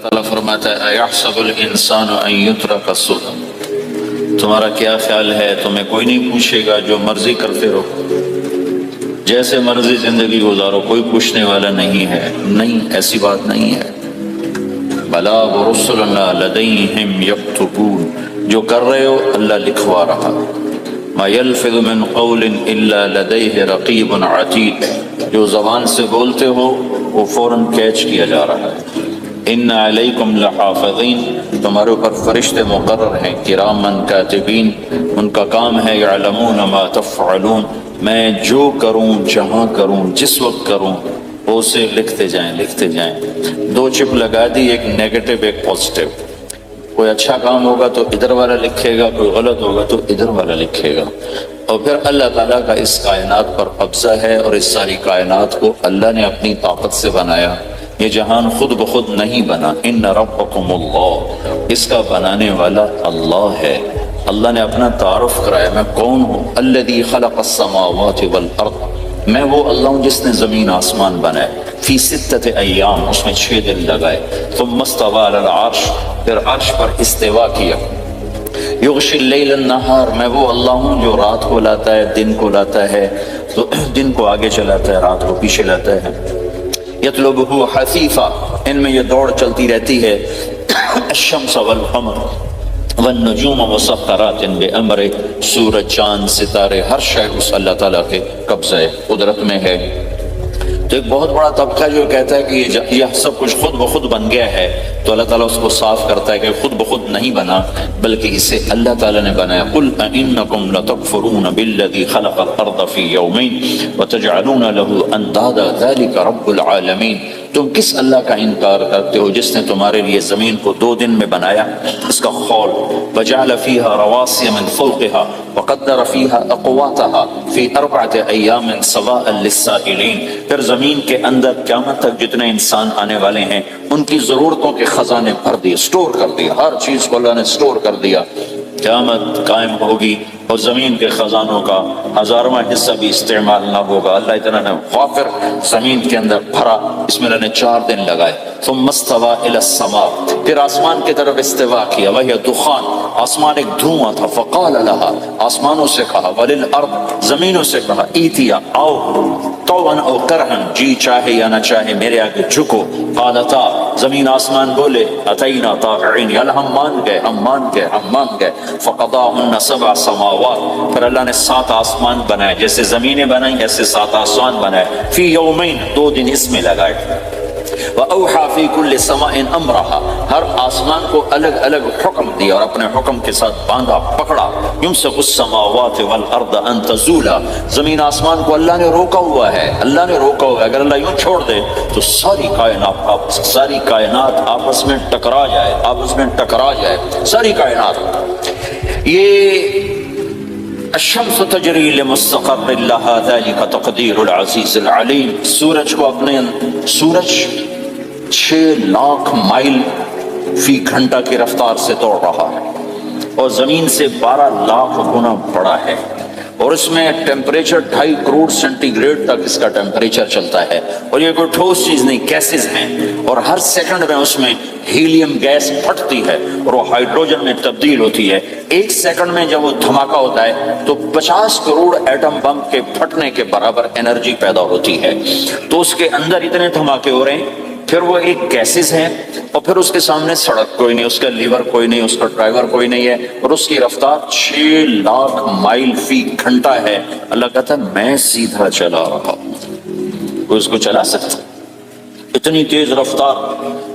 اللہ فرماتا ہے اَيَحْسَبُ الْإِنسَانُ أَن يُتْرَكَ سُدًى، تمہارا کیا خیال ہے تمہیں کوئی نہیں پوچھے گا جو مرضی کرتے رہو، جیسے مرضی زندگی گزارو، کوئی پوچھنے والا نہیں ہے۔ نہیں، ایسی بات نہیں ہے۔ بَلَىٰ وَرُسُلُنَا لَدَيْهِمْ يَكْتُبُونَ، جو کر رہے ہو اللہ لکھوا رہا۔ مَا يَلْفِظُ مِنْ قَوْلٍ إِلَّا لَدَيْهِ رَقِيبٌ عَتِيدٌ، جو زبان سے بولتے ہو وہ فوراً کیچ کیا جا رہا ہے۔ ان علیکم لحافظین، تمہارے اوپر فرشتے مقرر ہیں، کرامن کاتبین، ان کا کام ہے یعلمون ما تفعلون، میں جو کروں، جہاں کروں، جس وقت کروں، اسے لکھتے جائیں لکھتے جائیں۔ دو چپ لگا دی، ایک نیگیٹو ایک پازیٹیو۔ کوئی اچھا کام ہوگا تو ادھر والا لکھے گا، کوئی غلط ہوگا تو ادھر والا لکھے گا۔ اور پھر اللہ تعالیٰ کا اس کائنات پر قبضہ ہے، اور اس ساری کائنات کو اللہ نے اپنی طاقت سے بنایا۔ یہ جہان خود بخود نہیں بنا، ان ربکم اللہ، اس کا بنانے والا اللہ ہے۔ اللہ نے اپنا تعارف کرایا، میں کون ہوں؟ الذی خلق السماوات والارض، میں وہ اللہ ہوں جس نے زمین آسمان بنائے، فی ستۃ ایام، اس میں 6 دن لگائے، ثم استوی علی العرش، پھر عرش پر استوا کیا، یغشی اللیل النہار، میں وہ اللہ ہوں جو رات کو لاتا ہے، دن کو لاتا ہے، تو دن کو آگے چلاتا ہے، رات کو پیچھے لاتا ہے۔ یطلبہ حثیفا، ان میں یہ دوڑ چلتی رہتی ہے۔ الشمس والقمر والنجوم مسخرات بامرہ، سورج، چاند، ستارے، ہر شے اس اللہ تعالیٰ کے قبضہ قدرت میں ہے۔ تو ایک بہت بڑا طبقہ جو کہتا ہے کہ یہ سب کچھ خود بخود بن گیا ہے، تو اللہ تعالیٰ اس کو صاف کرتا ہے کہ خود بخود نہیں بنا، بلکہ اسے اللہ تعالیٰ نے بنایا۔ قل أئنکم لتکفرون بالذی خلق الارض فی یومین وتجعلون له اندادا ذلک رب العالمین، تم کس اللہ کا انکار کرتے ہو جس نے تمہارے لیے زمین کو 2 دن میں بنایا، اس کا خول، وجعل فیہا رواسی من فوقہا وقدر فیہا اقواتہا فی 4 ایام سواء للسائلین، پھر زمین کے اندر قیامت تک جتنے انسان آنے والے ہیں ان کی ضرورتوں کے خزانے بھر دیے، سٹور کر دیا، ہر چیز کو اللہ نے سٹور کر دیا۔ قیامت قائم ہوگی اور زمین کے خزانوں کا 1000واں حصہ بھی استعمال نہ ہوگا۔ اللہ اتنا نے غافر زمین کے اندر بھرا، اس میں اللہ نے 4 دن لگائے۔ ثم استوى الى السماء، پھر آسمان کی طرف استوا کیا، وہی دخان، آسمان ایک دھواں تھا، فقال لها، آسمانوں سے کہا، وللارض، زمینوں سے کہا، ایتیا، آؤ، طوعا او کرہا، جی چاہے یا نہ چاہے میرے آگے جھکو، قالتا، زمین آسمان بولے، اتینا طاعین، یا ہم مان گئے ہم مان گئے ہم مان گئے۔ فقضاہن 7 سماوات، پھر اللہ نے 7 آسمان بنائے، جیسے زمینیں بنائیں ایسے 7 آسمان بنائے، فی یومین، 2 دن اس میں لگائے۔ وَأَوْحَى فِي كُلِّ سَمَاءٍ أَمْرَهَا، ہر آسمان کو الگ الگ حکم دیا اور اپنے حکم کے ساتھ باندھا پکڑا۔ يُمْسِكُ السَّمَاوَاتِ وَالْأَرْضَ أَن تَزُولَا، زمین آسمان کو اللہ نے روکا ہوا ہے، اللہ نے روکا ہوا ہے، اگر اللہ یوں چھوڑ دے تو ساری کائنات آپس میں ٹکرا جائے، آپس میں ٹکرا جائے ساری کائنات۔ یہ الشمس تجری لمستقر لها ذلك تقدیر العزیز العلیم، سورج کو اپنے سورج 6 لاکھ مائل فی گھنٹہ کی رفتار سے دوڑ رہا ہے، اور زمین سے 12 لاکھ گنا بڑا ہے، اور اس میں ٹیمپریچر 2.5 کروڑ سینٹی گریڈ تک اس کا ٹیمپریچر چلتا ہے، اور یہ کوئی ٹھوس چیز نہیں، گیسز ہیں، اور ہر سیکنڈ میں اس میں ہیلیم گیس پھٹتی ہے اور وہ ہائیڈروجن میں تبدیل ہوتی ہے۔ 1 سیکنڈ میں جب وہ دھماکہ ہوتا ہے تو 50 کروڑ ایٹم بم کے پھٹنے کے برابر انرجی پیدا ہوتی ہے۔ تو اس کے اندر اتنے دھماکے ہو رہے ہیں، پھر وہ ایک گیسز ہیں، اور پھر اس کے سامنے سڑک کوئی نہیں، اس کا لیور کوئی نہیں، اس کا ڈرائیور کوئی نہیں ہے، اور اس کی رفتار 6 لاکھ مائل فی گھنٹہ ہے۔ اللہ کہتا ہے میں سیدھا چلا رہا ہوں، کوئی اس کو چلا سکتا؟ اتنی تیز رفتار۔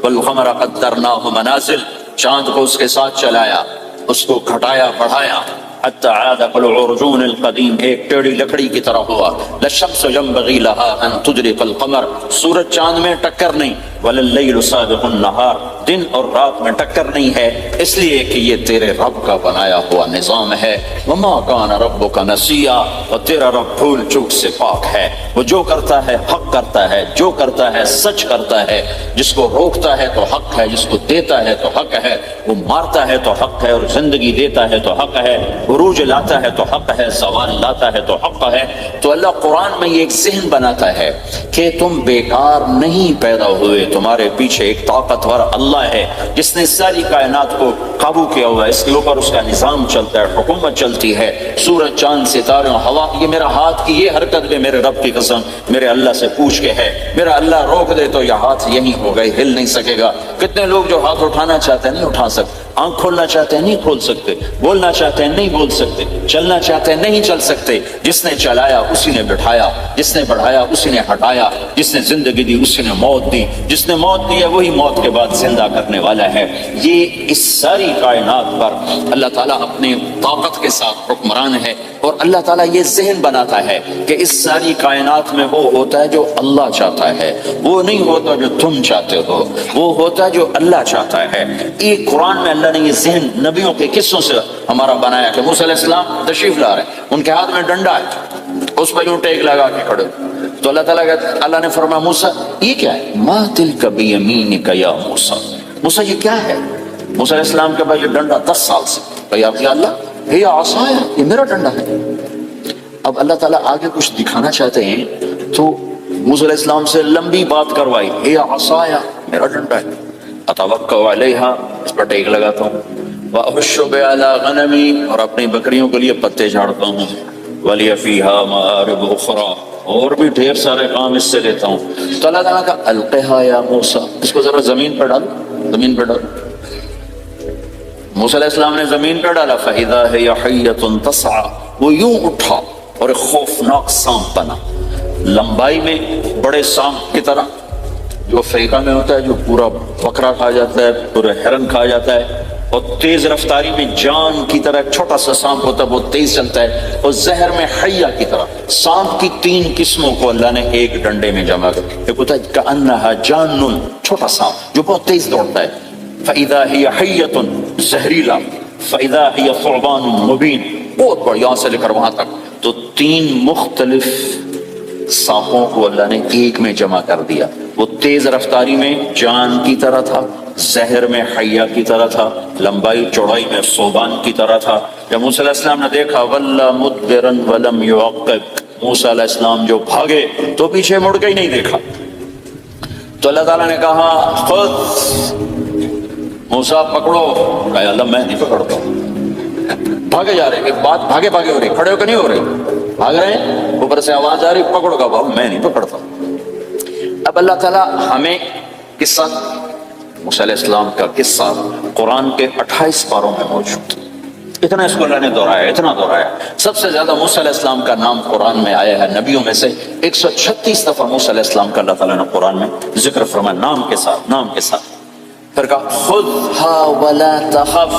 والقمر قدرناہ منازل، چاند کو اس کے ساتھ چلایا، اس کو گھٹایا بڑھایا، حتی عاد کالعرجون القدیم، ایک ٹیڑھی لکڑی کی طرح ہوا۔ للشمس ينبغي لها ان تدرك القمر، سورج چاند میں ٹکر نہیں، ولللیل سابق النہار، دن اور رات میں ٹکر نہیں ہے، اس لیے کہ یہ تیرے رب کا بنایا ہوا نظام ہے۔ وما کان ربک نسیا، اور تیرا رب بھول چوک سے پاک ہے، وہ جو کرتا ہے حق کرتا ہے، جو کرتا ہے سچ کرتا ہے، جس کو روکتا ہے تو حق ہے، جس کو دیتا ہے تو حق ہے، وہ مارتا ہے تو حق ہے، اور زندگی دیتا ہے تو حق ہے، عروج لاتا ہے تو حق ہے، زوال لاتا ہے تو حق ہے۔ تو اللہ قرآن میں یہ ایک ذہن بناتا ہے کہ تم بیکار نہیں پیدا ہوئے، تمہارے پیچھے ایک طاقتور اللہ ہے جس نے ساری کائنات کو قابو کیا ہوا ہے، اس کے اوپر اس کا نظام چلتا ہے، حکومت چلتی ہے، سورج چاند ستارے ہوا، یہ میرا ہاتھ کی یہ حرکت بھی میرے رب کی قسم میرے اللہ سے پوچھ کے ہے، میرا اللہ روک دے تو یہ ہاتھ یہیں ہو گئے، ہل نہیں سکے گا۔ کتنے لوگ جو ہاتھ اٹھانا چاہتے ہیں نہیں اٹھا سکتے، آنکھ کھولنا چاہتے ہیں نہیں کھول سکتے، بولنا چاہتے ہیں نہیں بول سکتے، چلنا چاہتے ہیں نہیں چل سکتے۔ جس نے چلایا اسی نے بٹھایا، جس نے بڑھایا اسی نے ہٹایا، جس نے زندگی دی اسی نے موت دی، جس نے موت دی ہے وہی موت کے بعد زندہ کرنے والا ہے۔ یہ اس ساری کائنات پر اللہ تعالیٰ اپنی طاقت کے ساتھ حکمران ہے، اور اللہ تعالیٰ یہ ذہن بناتا ہے کہ اس ساری کائنات میں وہ ہوتا ہے جو اللہ چاہتا ہے، وہ نہیں ہوتا جو تم چاہتے ہو، وہ ہوتا ہے جو اللہ چاہتا ہے۔ ایک قرآن میں اللہ نے یہ ذہن نبیوں کے قصوں سے ہمارا بنایا کہ موسیٰ علیہ السلام تشریف لا رہے ہیں، ان کے ہاتھ میں ڈنڈا ہے، اس پر یوں ٹیک لگا کے کھڑے، تو اللہ نے فرمایا موسیٰ یہ کیا ہے؟ ما تلک بیمینک یا موسیٰ، موسیٰ یہ کیا ہے؟ موسیٰ علیہ السلام کے پاس یہ ڈنڈا 10 سال سے، یا اللہ یہ عصا ہے، یہ میرا ڈنڈا ہے۔ اب اللہ تعالیٰ آگے کچھ دکھانا چاہتے ہیں تو موسیٰ علیہ السلام سے لمبی بات کروائی، یہ عصا ہے، میرا ڈنڈا ہے، اتوکل علیہا، اس پر ٹیک لگاتا ہوں، وأحش بها علی غنمی، اور اپنی بکریوں کے لیے پتے جھاڑتا ہوں، ولی فیہا مآرب اخری، اور بھی ڈھیر سارے کام اس سے لیتا ہوں۔ تو اللہ تعالیٰ کا القیہا یا موسیٰ، اس کو ذرا زمین پر ڈالو، زمین پر ڈالو۔ موسیٰ علیہ السلام نے زمین پر ڈالا، فَإِذَا هِيَ حَيَّةٌ تَسْعَىٰ، وہ یوں اٹھا اور ایک خوفناک سانپ بنا، لمبائی میں بڑے سانپ کی طرح جو افریقہ میں ہوتا ہے، جو پورا بکرا کھا جاتا ہے، پورا ہرن کھا جاتا ہے، اور تیز رفتاری میں جان کی طرح ایک چھوٹا سا سانپ ہوتا ہے، بہت تیز چلتا ہے، اور زہر میں حیہ کی طرح۔ سانپ کی 3 قسموں کو اللہ نے ایک ڈنڈے میں جمع کر، ایک ہوتا ہے کأنها جان، چھوٹا سانپ جو بہت تیز دوڑتا ہے، فَإِذَا هِيَ حَيَّةٌ زہریلا، فَإِذَا هِيَ ثُعْبَانٌ مُبِينٌ، بہت بڑا، یہاں سے لے کر وہاں تک۔ تو 3 مختلف سانپوں کو اللہ نے ایک میں جمع کر دیا، وہ تیز رفتاری میں جان کی طرح تھا، زہر میں حیہ کی طرح تھا، لمبائی چوڑائی میں ثعبان کی طرح تھا۔ جب موسیٰ علیہ السلام نے دیکھا وَلَّا مُدْبِرًا وَلَمْ يُعَقِّبْ، موسیٰ علیہ السلام جو بھاگے تو پیچھے مڑ کے ہی نہیں دیکھا، تو اللہ تعالیٰ نے کہا خود موسیٰ پکڑو، کہا اللہ میں نہیں پکڑتا ہوں، بھاگے جا رہے، ایک بات بھاگے بھاگے ہو رہی، کھڑے ہو کے نہیں ہو رہے، بھاگ رہے ہیں، اوپر سے آواز آ رہی پکڑو کا بابا میں نہیں پکڑتا۔ اب اللہ تعالیٰ ہمیں قصہ موسیٰ علیہ السلام کا قصہ قرآن کے 28 پاروں میں موجود، اتنا اس کو اللہ نے دہرایا، اتنا دہرایا۔ سب سے زیادہ موسیٰ علیہ السلام کا نام قرآن میں آیا ہے نبیوں میں سے، 136 دفعہ موسیٰ علیہ السلام کا اللہ تعالیٰ نے قرآن میں ذکر فرمایا، نام کے ساتھ، نام کے ساتھ۔ پھر کہا خذها ولا تخف،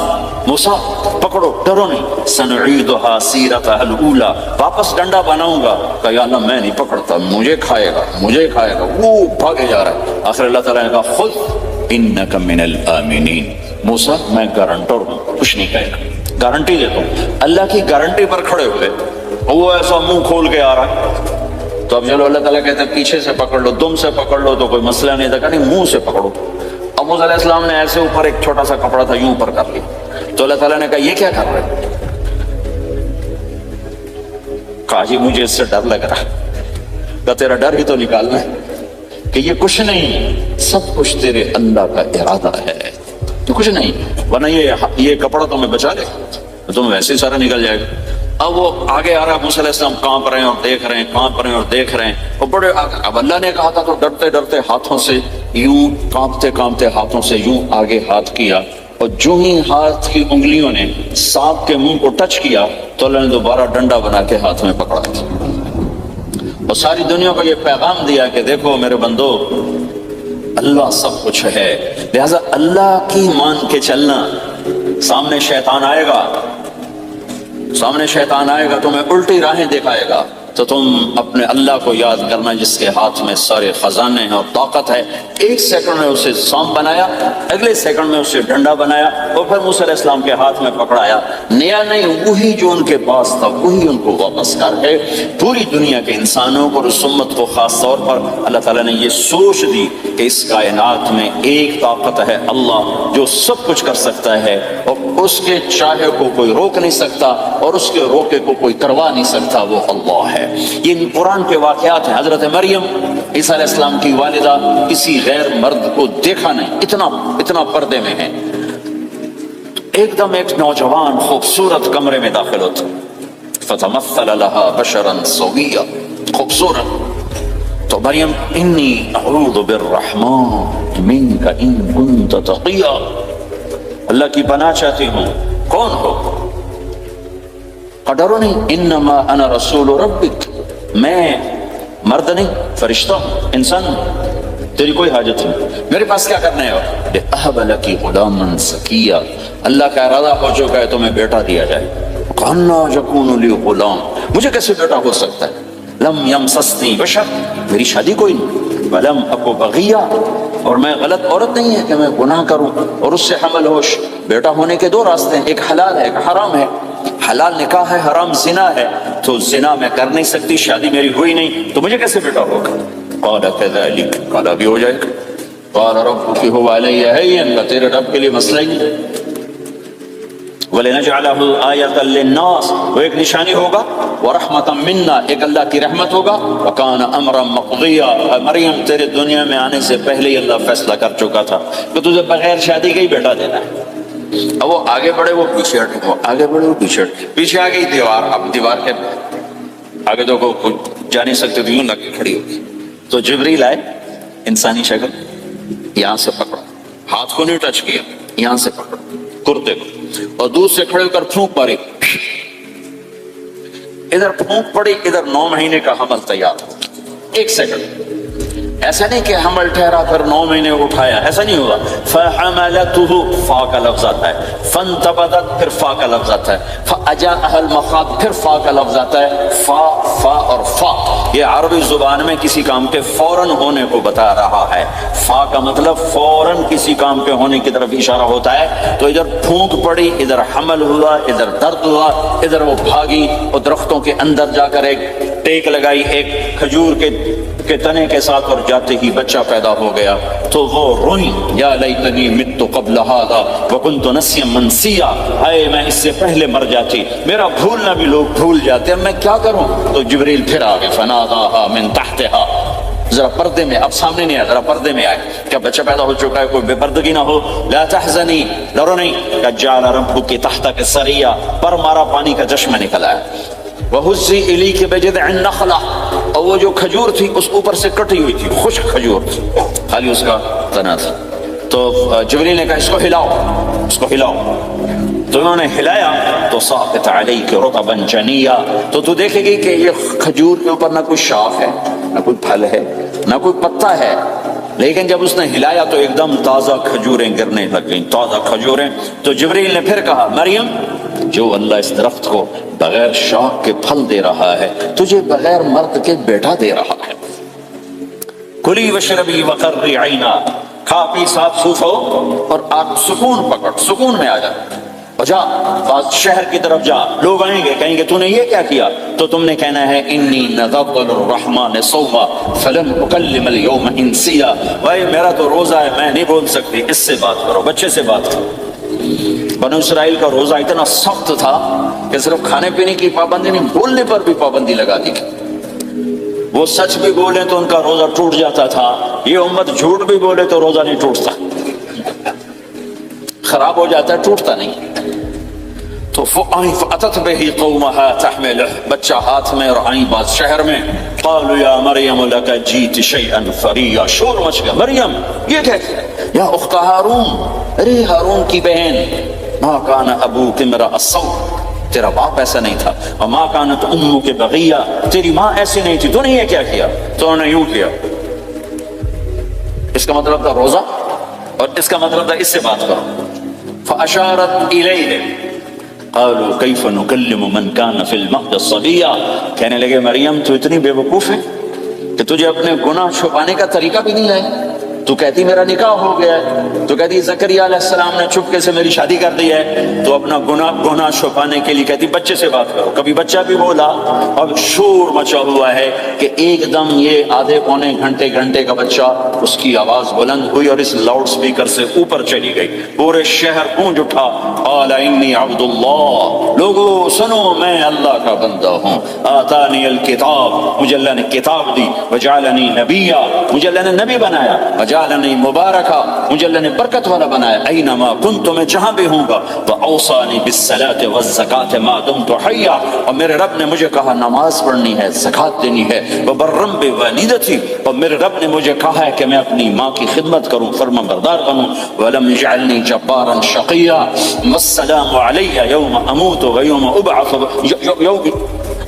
موسیٰ پکڑو ڈرو نہیں، سنعیدها سیرتها الاولی، واپس ڈنڈا بناؤں گا، کہا یا اللہ میں نہیں پکڑتا، مجھے کھائے گا، مجھے کھائے گا، وہ بھاگے جا رہا ہے۔ آخر اللہ تعالیٰ نے کہا خذ انک من الآمنین، موسیٰ میں گارنٹر ہوں، کچھ نہیں کہے گا، گارنٹی دیتا ہوں۔ اللہ کی گارنٹی پر کھڑے ہوئے، وہ ایسا منہ کھول کے آ رہا ہے، تو اب چلو اللہ تعالیٰ کہتے ہیں پیچھے سے پکڑ لو، دم سے پکڑ لو تو کوئی مسئلہ نہیں تھا، کہ نہیں منہ سے پکڑو۔ اب موسیٰ علیہ السلام نے ایسے اوپر ایک چھوٹا سا کپڑا تھا یوں اوپر کر لیا، تو اللہ تعالیٰ نے کہا یہ کیا کر رہے؟ کہا جی مجھے اس سے ڈر لگ رہا ہے، کہ تیرا ڈر ہی تو نکالنا ہے، کہ یہ کچھ نہیں، سب کچھ تیرے اللہ کا ارادہ ہے، تو کچھ نہیں، ورنہ یہ کپڑا تمہیں بچا لے، تمہیں ویسے ہی سارا نکل جائے گا۔ اب وہ آگے آ رہا ہے، موسیٰ علیہ السلام کانپ رہے ہیں اور دیکھ رہے ہیں، کانپ رہے ہیں اور دیکھ رہے ہیں، اور بڑے اب اللہ نے کہا تھا تو ڈرتے ڈرتے ہاتھوں سے یوں، کانپتے کانپتے ہاتھوں سے یوں آگے ہاتھ کیا، اور جو ہی ہاتھ کی انگلیوں نے سانپ کے منہ کو ٹچ کیا تو اللہ نے دوبارہ ڈنڈا بنا کے ہاتھ میں پکڑا، اور ساری دنیا کو یہ پیغام دیا کہ دیکھو میرے بندو، اللہ سب کچھ ہے، لہذا اللہ کی مان کے چلنا۔ سامنے شیطان آئے گا، سامنے شیطان آئے گا، تمہیں الٹی راہیں دکھائے گا، تو تم اپنے اللہ کو یاد کرنا جس کے ہاتھ میں سارے خزانے ہیں اور طاقت ہے۔ 1 سیکنڈ میں اسے سانپ بنایا، اگلے سیکنڈ میں اسے ڈنڈا بنایا، اور پھر موسیٰ علیہ السلام کے ہاتھ میں پکڑایا، نیا نہیں، وہی جو ان کے پاس تھا وہی ان کو واپس کر کے پوری دنیا کے انسانوں کو اور اس امت کو خاص طور پر اللہ تعالیٰ نے یہ سوچ دی کہ اس کائنات میں ایک طاقت ہے، اللہ جو سب کچھ کر سکتا ہے، اور اس کے چاہے کو کوئی روک نہیں سکتا اور اس کے روکے کو کوئی کروا نہیں سکتا، وہ اللہ ہے۔ یہ قرآن کے واقعات ہیں۔ حضرت مریم عیسیٰ علیہ السلام کی والدہ کسی غیر مرد کو دیکھا نہیں، اتنا پردے میں ہے۔ ایک دم ایک نوجوان خوبصورت کمرے میں داخل ہوتا، فتمثل لها بشرا سویا، خوبصورت۔ تو مریم انی اعوذ بالرحمن منک ان کنت تقیا، اللہ کی پناہ چاہتی ہوں۔ کون ہو؟ ڈرو نہیں، انما انا رسول ربک، میں مرد نہیں، فرشتہ ہوں، انسان ہوں، تیری کوئی حاجت نہیں، میرے پاس کیا کرنا ہے؟ اہب لک غلاما زکیا، اللہ کا ارادہ ہو چکا ہے تمہیں بیٹا دیا جائے۔ کانا یکون لی غلام، مجھے کیسے بیٹا ہو سکتا ہے؟ لم یمسسنی بشر، میری شادی کوئی نہیں، ولم اکو بغیا، اور میں غلط عورت نہیں ہے کہ میں گناہ کروں اور اس سے حمل ہوش۔ بیٹا ہونے کے دو راستے ہیں، ایک حلال ہے ایک حرام ہے۔ حلال نکاح ہے، حرام زنا ہے، تو زنا میں کر نہیں سکتی، شادی میری ہوئی نہیں، تو مجھے کیسے بیٹا ہوگا؟ قال كذلك، قال بھی ہو جائے گا۔ قال ربك هو علي هين، تیرے رب کے لیے مسئلہ ہی نہیں۔ وَلِنَجْعَلَهُ آيَةً لِلنَّاسِ، وہ ایک نشانی ہوگا، وَرَحْمَةً مِنَّا، ایک اللہ کی رحمت ہوگا، وَكَانَ أَمْرًا مَقْضِيًّا، مریم تیرے دنیا میں آنے سے پہلے ہی اللہ فیصلہ کر چکا تھا کہ تجھے بغیر شادی کے ہی بیٹا دینا ہے۔ اب وہ آگے بڑھے وہ پیچھے ہٹے، وہ آگے بڑھے وہ پیچھے ہٹے، پیچھے آ گئی دیوار، اب دیوار کے آگے تو کوئی جا نہیں سکتے تو یوں لگ کے کھڑی ہوگی۔ تو جبریل آئے، انسانی شکل، یہاں سے پکڑو، ہاتھ کو نہیں ٹچ کیا، یہاں سے پکڑو کرتے کو، اور دور سے کھڑے ہو کر پھونک ماری، ادھر پھونک پڑی، ادھر 9 مہینے کا حمل تیار ہو۔ 1 سیکنڈ، ایسا نہیں کہ حمل ٹھہرا پھر 9 مہینے اٹھایا، ایسا نہیں ہوگا۔ فَحَمَلَتُهُ، فا کا لفظ آتا ہے، فَانْتَبَذَتْ، پھر فا کا لفظ آتا ہے، فَأَجَاءَهَا الْمَخَاضُ، پھر فا کا لفظ آتا ہے۔ فا اور فا یہ عربی زبان میں کسی کام کے فوراً ہونے کو بتا رہا ہے۔ فا کا مطلب فوراً کسی کام کے ہونے کی طرف اشارہ ہوتا ہے۔ تو ادھر پھونک پڑی، ادھر حمل ہوا، ادھر درد ہوا، ادھر وہ بھاگی اور درختوں کے اندر جا کر ایک ٹیک لگائی ایک کھجور کے تنے کے ساتھ، اور جاتے ہی بچہ پیدا ہو گیا۔ تو وہ روئی، یا لیتنی مت قبل ھذا وکنت نسیا منسیا، اے میں اس سے پہلے مر جاتی، میرا بھولنا بھی لوگ بھول جاتے، اب میں کیا کروں؟ تو جبریل پھر آ گئے، فناداها من تحتها، ذرا پردے میں، اب سامنے نہیں آیا، ذرا پردے میں آئے، کیا بچہ پیدا ہو چکا ہے، کوئی بے پردگی نہ ہو۔ لا تحزنی، ڈرو نہیں، کہ جعل ربک تحتک سریا، پر مارا پانی کا چشمہ نکلا ہے۔ وَهُزِّي إِلَيْكِ بِجِذْعِ النَّخْلَةِ، اور وہ جو کھجور تھی اس اوپر سے کٹی ہوئی تھی، خشک کھجور تھی، خالی اس کا تنا تھا۔ تو جبریل نے کہا اس کو ہلاؤ، اس کو ہلاؤ، تو انہوں نے ہلایا تو ساقط علیک رطبا جنیا، تو تو دیکھے گی کہ یہ کھجور کے اوپر نہ کوئی شاخ ہے، نہ کوئی پھل ہے، نہ کوئی پتا ہے، لیکن جب اس نے ہلایا تو ایک دم تازہ کھجوریں گرنے لگ گئیں، تازہ کھجوریں۔ تو جبریل نے پھر کہا مریم، جو اللہ اس درخت کو بغیر شاخ کے پھل دے رہا ہے تجھے بغیر مرد کے بیٹا دے رہا ہے۔ کلی وشربی وقرری عینا، کھا پی صاف سوف ہو اور آپ سکون پکڑ، سکون میں آ جا، اور جا بعض شہر کی طرف جا، لوگ آئیں گے کہیں گے تو نے یہ کیا کیا، تو تم نے کہنا ہے انی نذرت للرحمن صوما فلن اکلم اليوم انسیا، بھائی میرا تو روزہ ہے، میں نہیں بول سکتی، اس سے بات کرو، بچے سے بات کرو۔ بنو اسرائیل کا روزہ اتنا سخت تھا کہ صرف کھانے پینے کی پابندی نہیں، بولنے پر بھی پابندی لگا دی، وہ سچ بھی بولے تو ان کا روزہ ٹوٹ جاتا تھا، یہ امت جھوٹ بھی بولے تو روزہ نہیں ٹوٹتا، خراب ہو جاتا ہے، ٹوٹتا نہیں۔ تو فأتت به قومها تحمله، بچہ ہاتھ میں اور آئیں بعض شہر میں، قالوا یا مریم لک جیت شیئا فریا، شور مچ گیا، مریم یہ کہتے یا اخت ہارون، ارے ہارون کی بہن، ما کان ابوک امرأ السوء، تیرا باپ ایسا نہیں تھا، وما کانت امک بغیہ، تیری ماں ایسی نہیں تھی، تو نے یہ کیا کیا؟ تو انہوں نے یوں کیا، اس کا مطلب تھا روزہ، اور اس کا مطلب تھا اس سے بات کرو۔ فاشارت الیہ قالوا کیف نکلم من کان فی المہد صبیا، کہنے لگے مریم تو اتنی بے وقوف ہے کہ تجھے اپنے گناہ چھپانے کا طریقہ بھی نہیں آیا، تو کہتی میرا نکاح ہو گیا ہے، تو کہتی زکریا علیہ السلام نے چپکے سے میری شادی کر دی ہے، تو اپنا گناہ چھپانے کے لیے کہتی بچے سے بات کرو۔ کبھی بچہ بھی بولا، اب شور مچا ہوا ہے کہ ایک دم یہ آدھے پونے گھنٹے کا بچہ، اس کی آواز بلند ہوئی اور اس لاؤڈ سپیکر سے اوپر چلی گئی، پورے شہر گونج اٹھا، قال انی عبد اللہ، لوگو سنو میں اللہ کا بندہ ہوں، آتانی الکتاب، مجھے اللہ نے کتاب دی، وجعلنی نبیا، مجھے اللہ نے نبی بنایا، وجعلنی مبارکا، مجھے اللہ نے برکت والا بنایا، اینما کنت، میں جہاں بھی ہوں گا، واوصانی بالصلاۃ والزکاۃ ما دمت حیا، اور میرے رب نے مجھے کہا نماز پڑھنی ہے، زکات دینی ہے، وبرم بوالدتی، اور میرے رب نے مجھے کہا ہے کہ میں اپنی ماں کی خدمت کروں، فرما بردار بنوں، ولم یجعلنی جبارا شقیا، والسلام علی یوم اموت ویوم ابعث،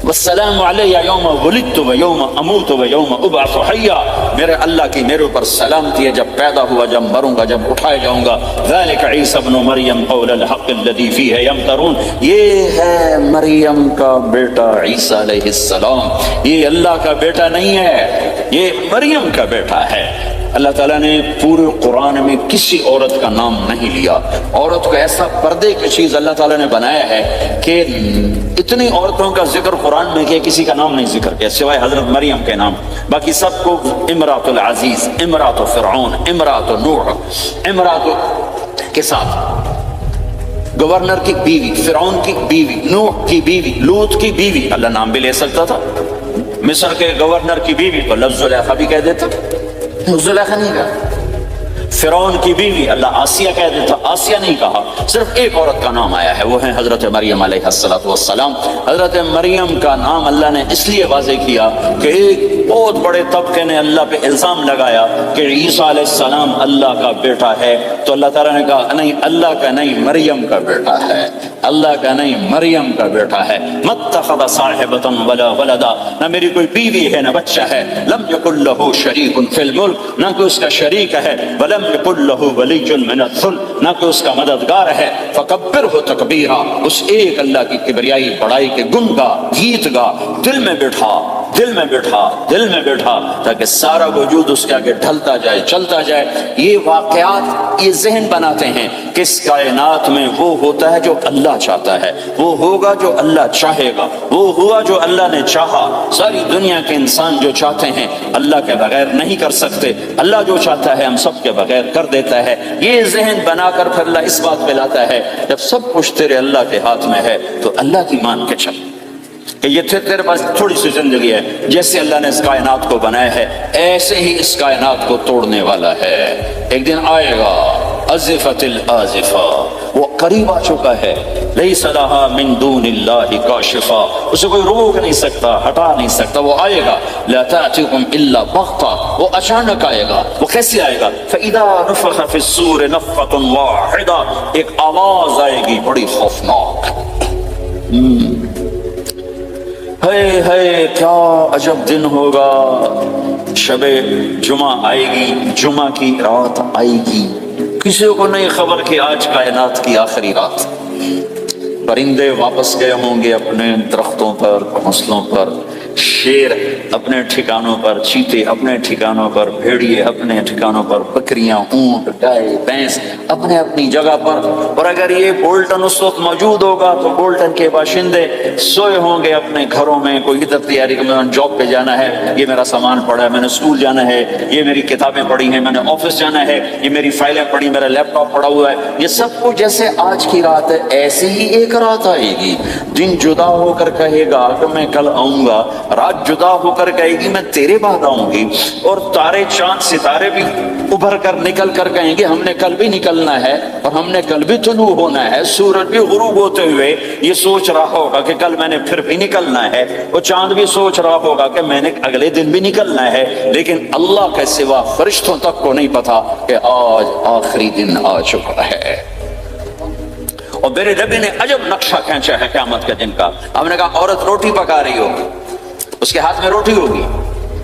والسلام علی یوم ولدت ویوم اموت ویوم ابعث حیا، میرے اللہ کی میرے اوپر سلامتی ہے جب پیدا ہوا، جب مروں گا، جب اٹھایا جاؤں گا۔ ذلک عیسی ابن مریم قول الحق الذی فیہ یمترون، یہ ہے مریم کا بیٹا عیسیٰ علیہ السلام، یہ اللہ کا بیٹا نہیں ہے، یہ مریم کا بیٹا ہے۔ اللہ تعالیٰ نے پورے قرآن میں کسی عورت کا نام نہیں لیا، عورت کو ایسا پردے کی چیز اللہ تعالیٰ نے بنایا ہے کہ اتنی عورتوں کا ذکر قرآن میں کہ کسی کا نام نہیں ذکر کیا سوائے حضرت مریم کے نام، باقی سب کو امرات العزیز، امرات فرعون، امرات نوح، امرات کے ساتھ، گورنر کی بیوی، فرعون کی بیوی، نوح کی بیوی، لوط کی بیوی، اللہ نام بھی لے سکتا تھا، مصر کے گورنر کی بیوی کو لفظ زلیخا بھی کہہ دیتا، زلیخا نہیں کہا، فرعون کی بیوی اللہ آسیہ کہہ دیتا، آسیہ نہیں کہا، صرف ایک عورت کا نام آیا ہے، وہ ہے حضرت مریم علیہ السلام۔ حضرت مریم کا نام اللہ نے اس لیے واضح کیا کہ ایک بہت بڑے طبقے نے اللہ پہ الزام لگایا کہ عیسیٰ علیہ السلام اللہ کا بیٹا ہے، تو اللہ تعالیٰ نے کہا نہیں، اللہ کا نہیں، مریم کا بیٹا ہے، اللہ کا نہیں، مریم کا بیٹا ہے۔ متخذ صاحبۃ ولا ولدا، نہ میری کوئی بیوی ہے نہ بچہ ہے، لم یکن لہ شریک فی الملک، نہ کوئی اس کا شریک ہے، ولم یکن لہ ولی من الذل، نہ کوئی اس کا مددگار ہے، فکبرہ تکبیرا، اس ایک اللہ کی کبریائی بڑائی کے گن گا، گیت گا، دل میں بٹھا، دل میں بٹھا، دل میں بٹھا، تاکہ سارا وجود اس کے آگے ڈھلتا جائے، چلتا جائے۔ یہ واقعات یہ ذہن بناتے ہیں کہ اس کائنات میں وہ ہوتا ہے جو اللہ چاہتا ہے، وہ ہوگا جو اللہ چاہے گا، وہ ہوا جو اللہ نے چاہا۔ ساری دنیا کے انسان جو چاہتے ہیں اللہ کے بغیر نہیں کر سکتے، اللہ جو چاہتا ہے ہم سب کے بغیر کر دیتا ہے۔ یہ ذہن بنا کر پھر اللہ اس بات پہ لاتا ہے جب سب کچھ تیرے اللہ کے ہاتھ میں ہے تو اللہ کی مان کے چل، کہ یہ تیرے پاس تھوڑی سی زندگی ہے، جیسے اللہ نے اس کائنات کو بنایا ہے ایسے ہی اس کائنات کو توڑنے والا ہے۔ ایک دن آئے گا، ازفت الازفہ، وہ قریب آ چکا ہے، لیس لہا من دون اللہ کاشفہ، اسے کوئی روک نہیں سکتا، ہٹا نہیں سکتا، وہ آئے گا۔ لا تأتیکم الا بغتہ، وہ اچانک آئے گا۔ وہ کیسے آئے گا؟ فإذا نفخ فی الصور نفخۃ واحدہ، ایک آواز آئے گی بڑی خوفناک۔ ہے کیا عجب دن ہوگا، شب جمعہ آئے گی، جمعہ کی رات آئے گی، کسی کو نہیں خبر کہ آج کائنات کی آخری رات۔ پرندے واپس گئے ہوں گے اپنے درختوں پر، گھونسلوں پر، شیر اپنے ٹھکانوں پر، چیتے اپنے ٹھکانوں پر، بھیڑیے اپنے ٹھکانوں پر، بکریاں، اونٹ، گائے، بھینس اپنے اپنی جگہ پر۔ اور اگر یہ بولٹن اس وقت موجود ہوگا تو بولٹن کے باشندے سوئے ہوں گے اپنے گھروں میں، کوئی ادھر تیاری کہ میں جاب پہ جانا ہے، یہ میرا سامان پڑا ہے، میں نے اسکول جانا ہے، یہ میری کتابیں پڑھی ہیں، میں نے آفس جانا ہے، یہ میری فائلیں پڑھی، میرا لیپ ٹاپ پڑا ہوا ہے۔ یہ سب کچھ جیسے آج کی رات ہے ایسے ہی ایک رات آئے گی۔ دن جدا ہو کر کہے گا کہ میں کل آؤں گا، رات جدا ہو کر کہے گی میں تیرے بعد آؤں گی، اور تارے چاند ستارے بھی ابھر کر نکل کر کہیں گے ہم نے کل بھی نکلنا ہے اور ہم نے کل بھی طلوع ہونا ہے۔ سورج بھی غروب ہوتے ہوئے یہ سوچ رہا ہوگا کہ کل میں نے پھر بھی نکلنا ہے، اور چاند بھی سوچ رہا ہوگا کہ میں نے اگلے دن بھی نکلنا ہے، لیکن اللہ کے سوا فرشتوں تک کو نہیں پتا کہ آج آخری دن آ چکا ہے۔ اور میرے نبی نے عجب نقشہ کھینچا ہے قیامت کے دن کا۔ ہم نے کہا عورت روٹی پکا رہی ہوگی، اس کے ہاتھ میں روٹی ہوگی،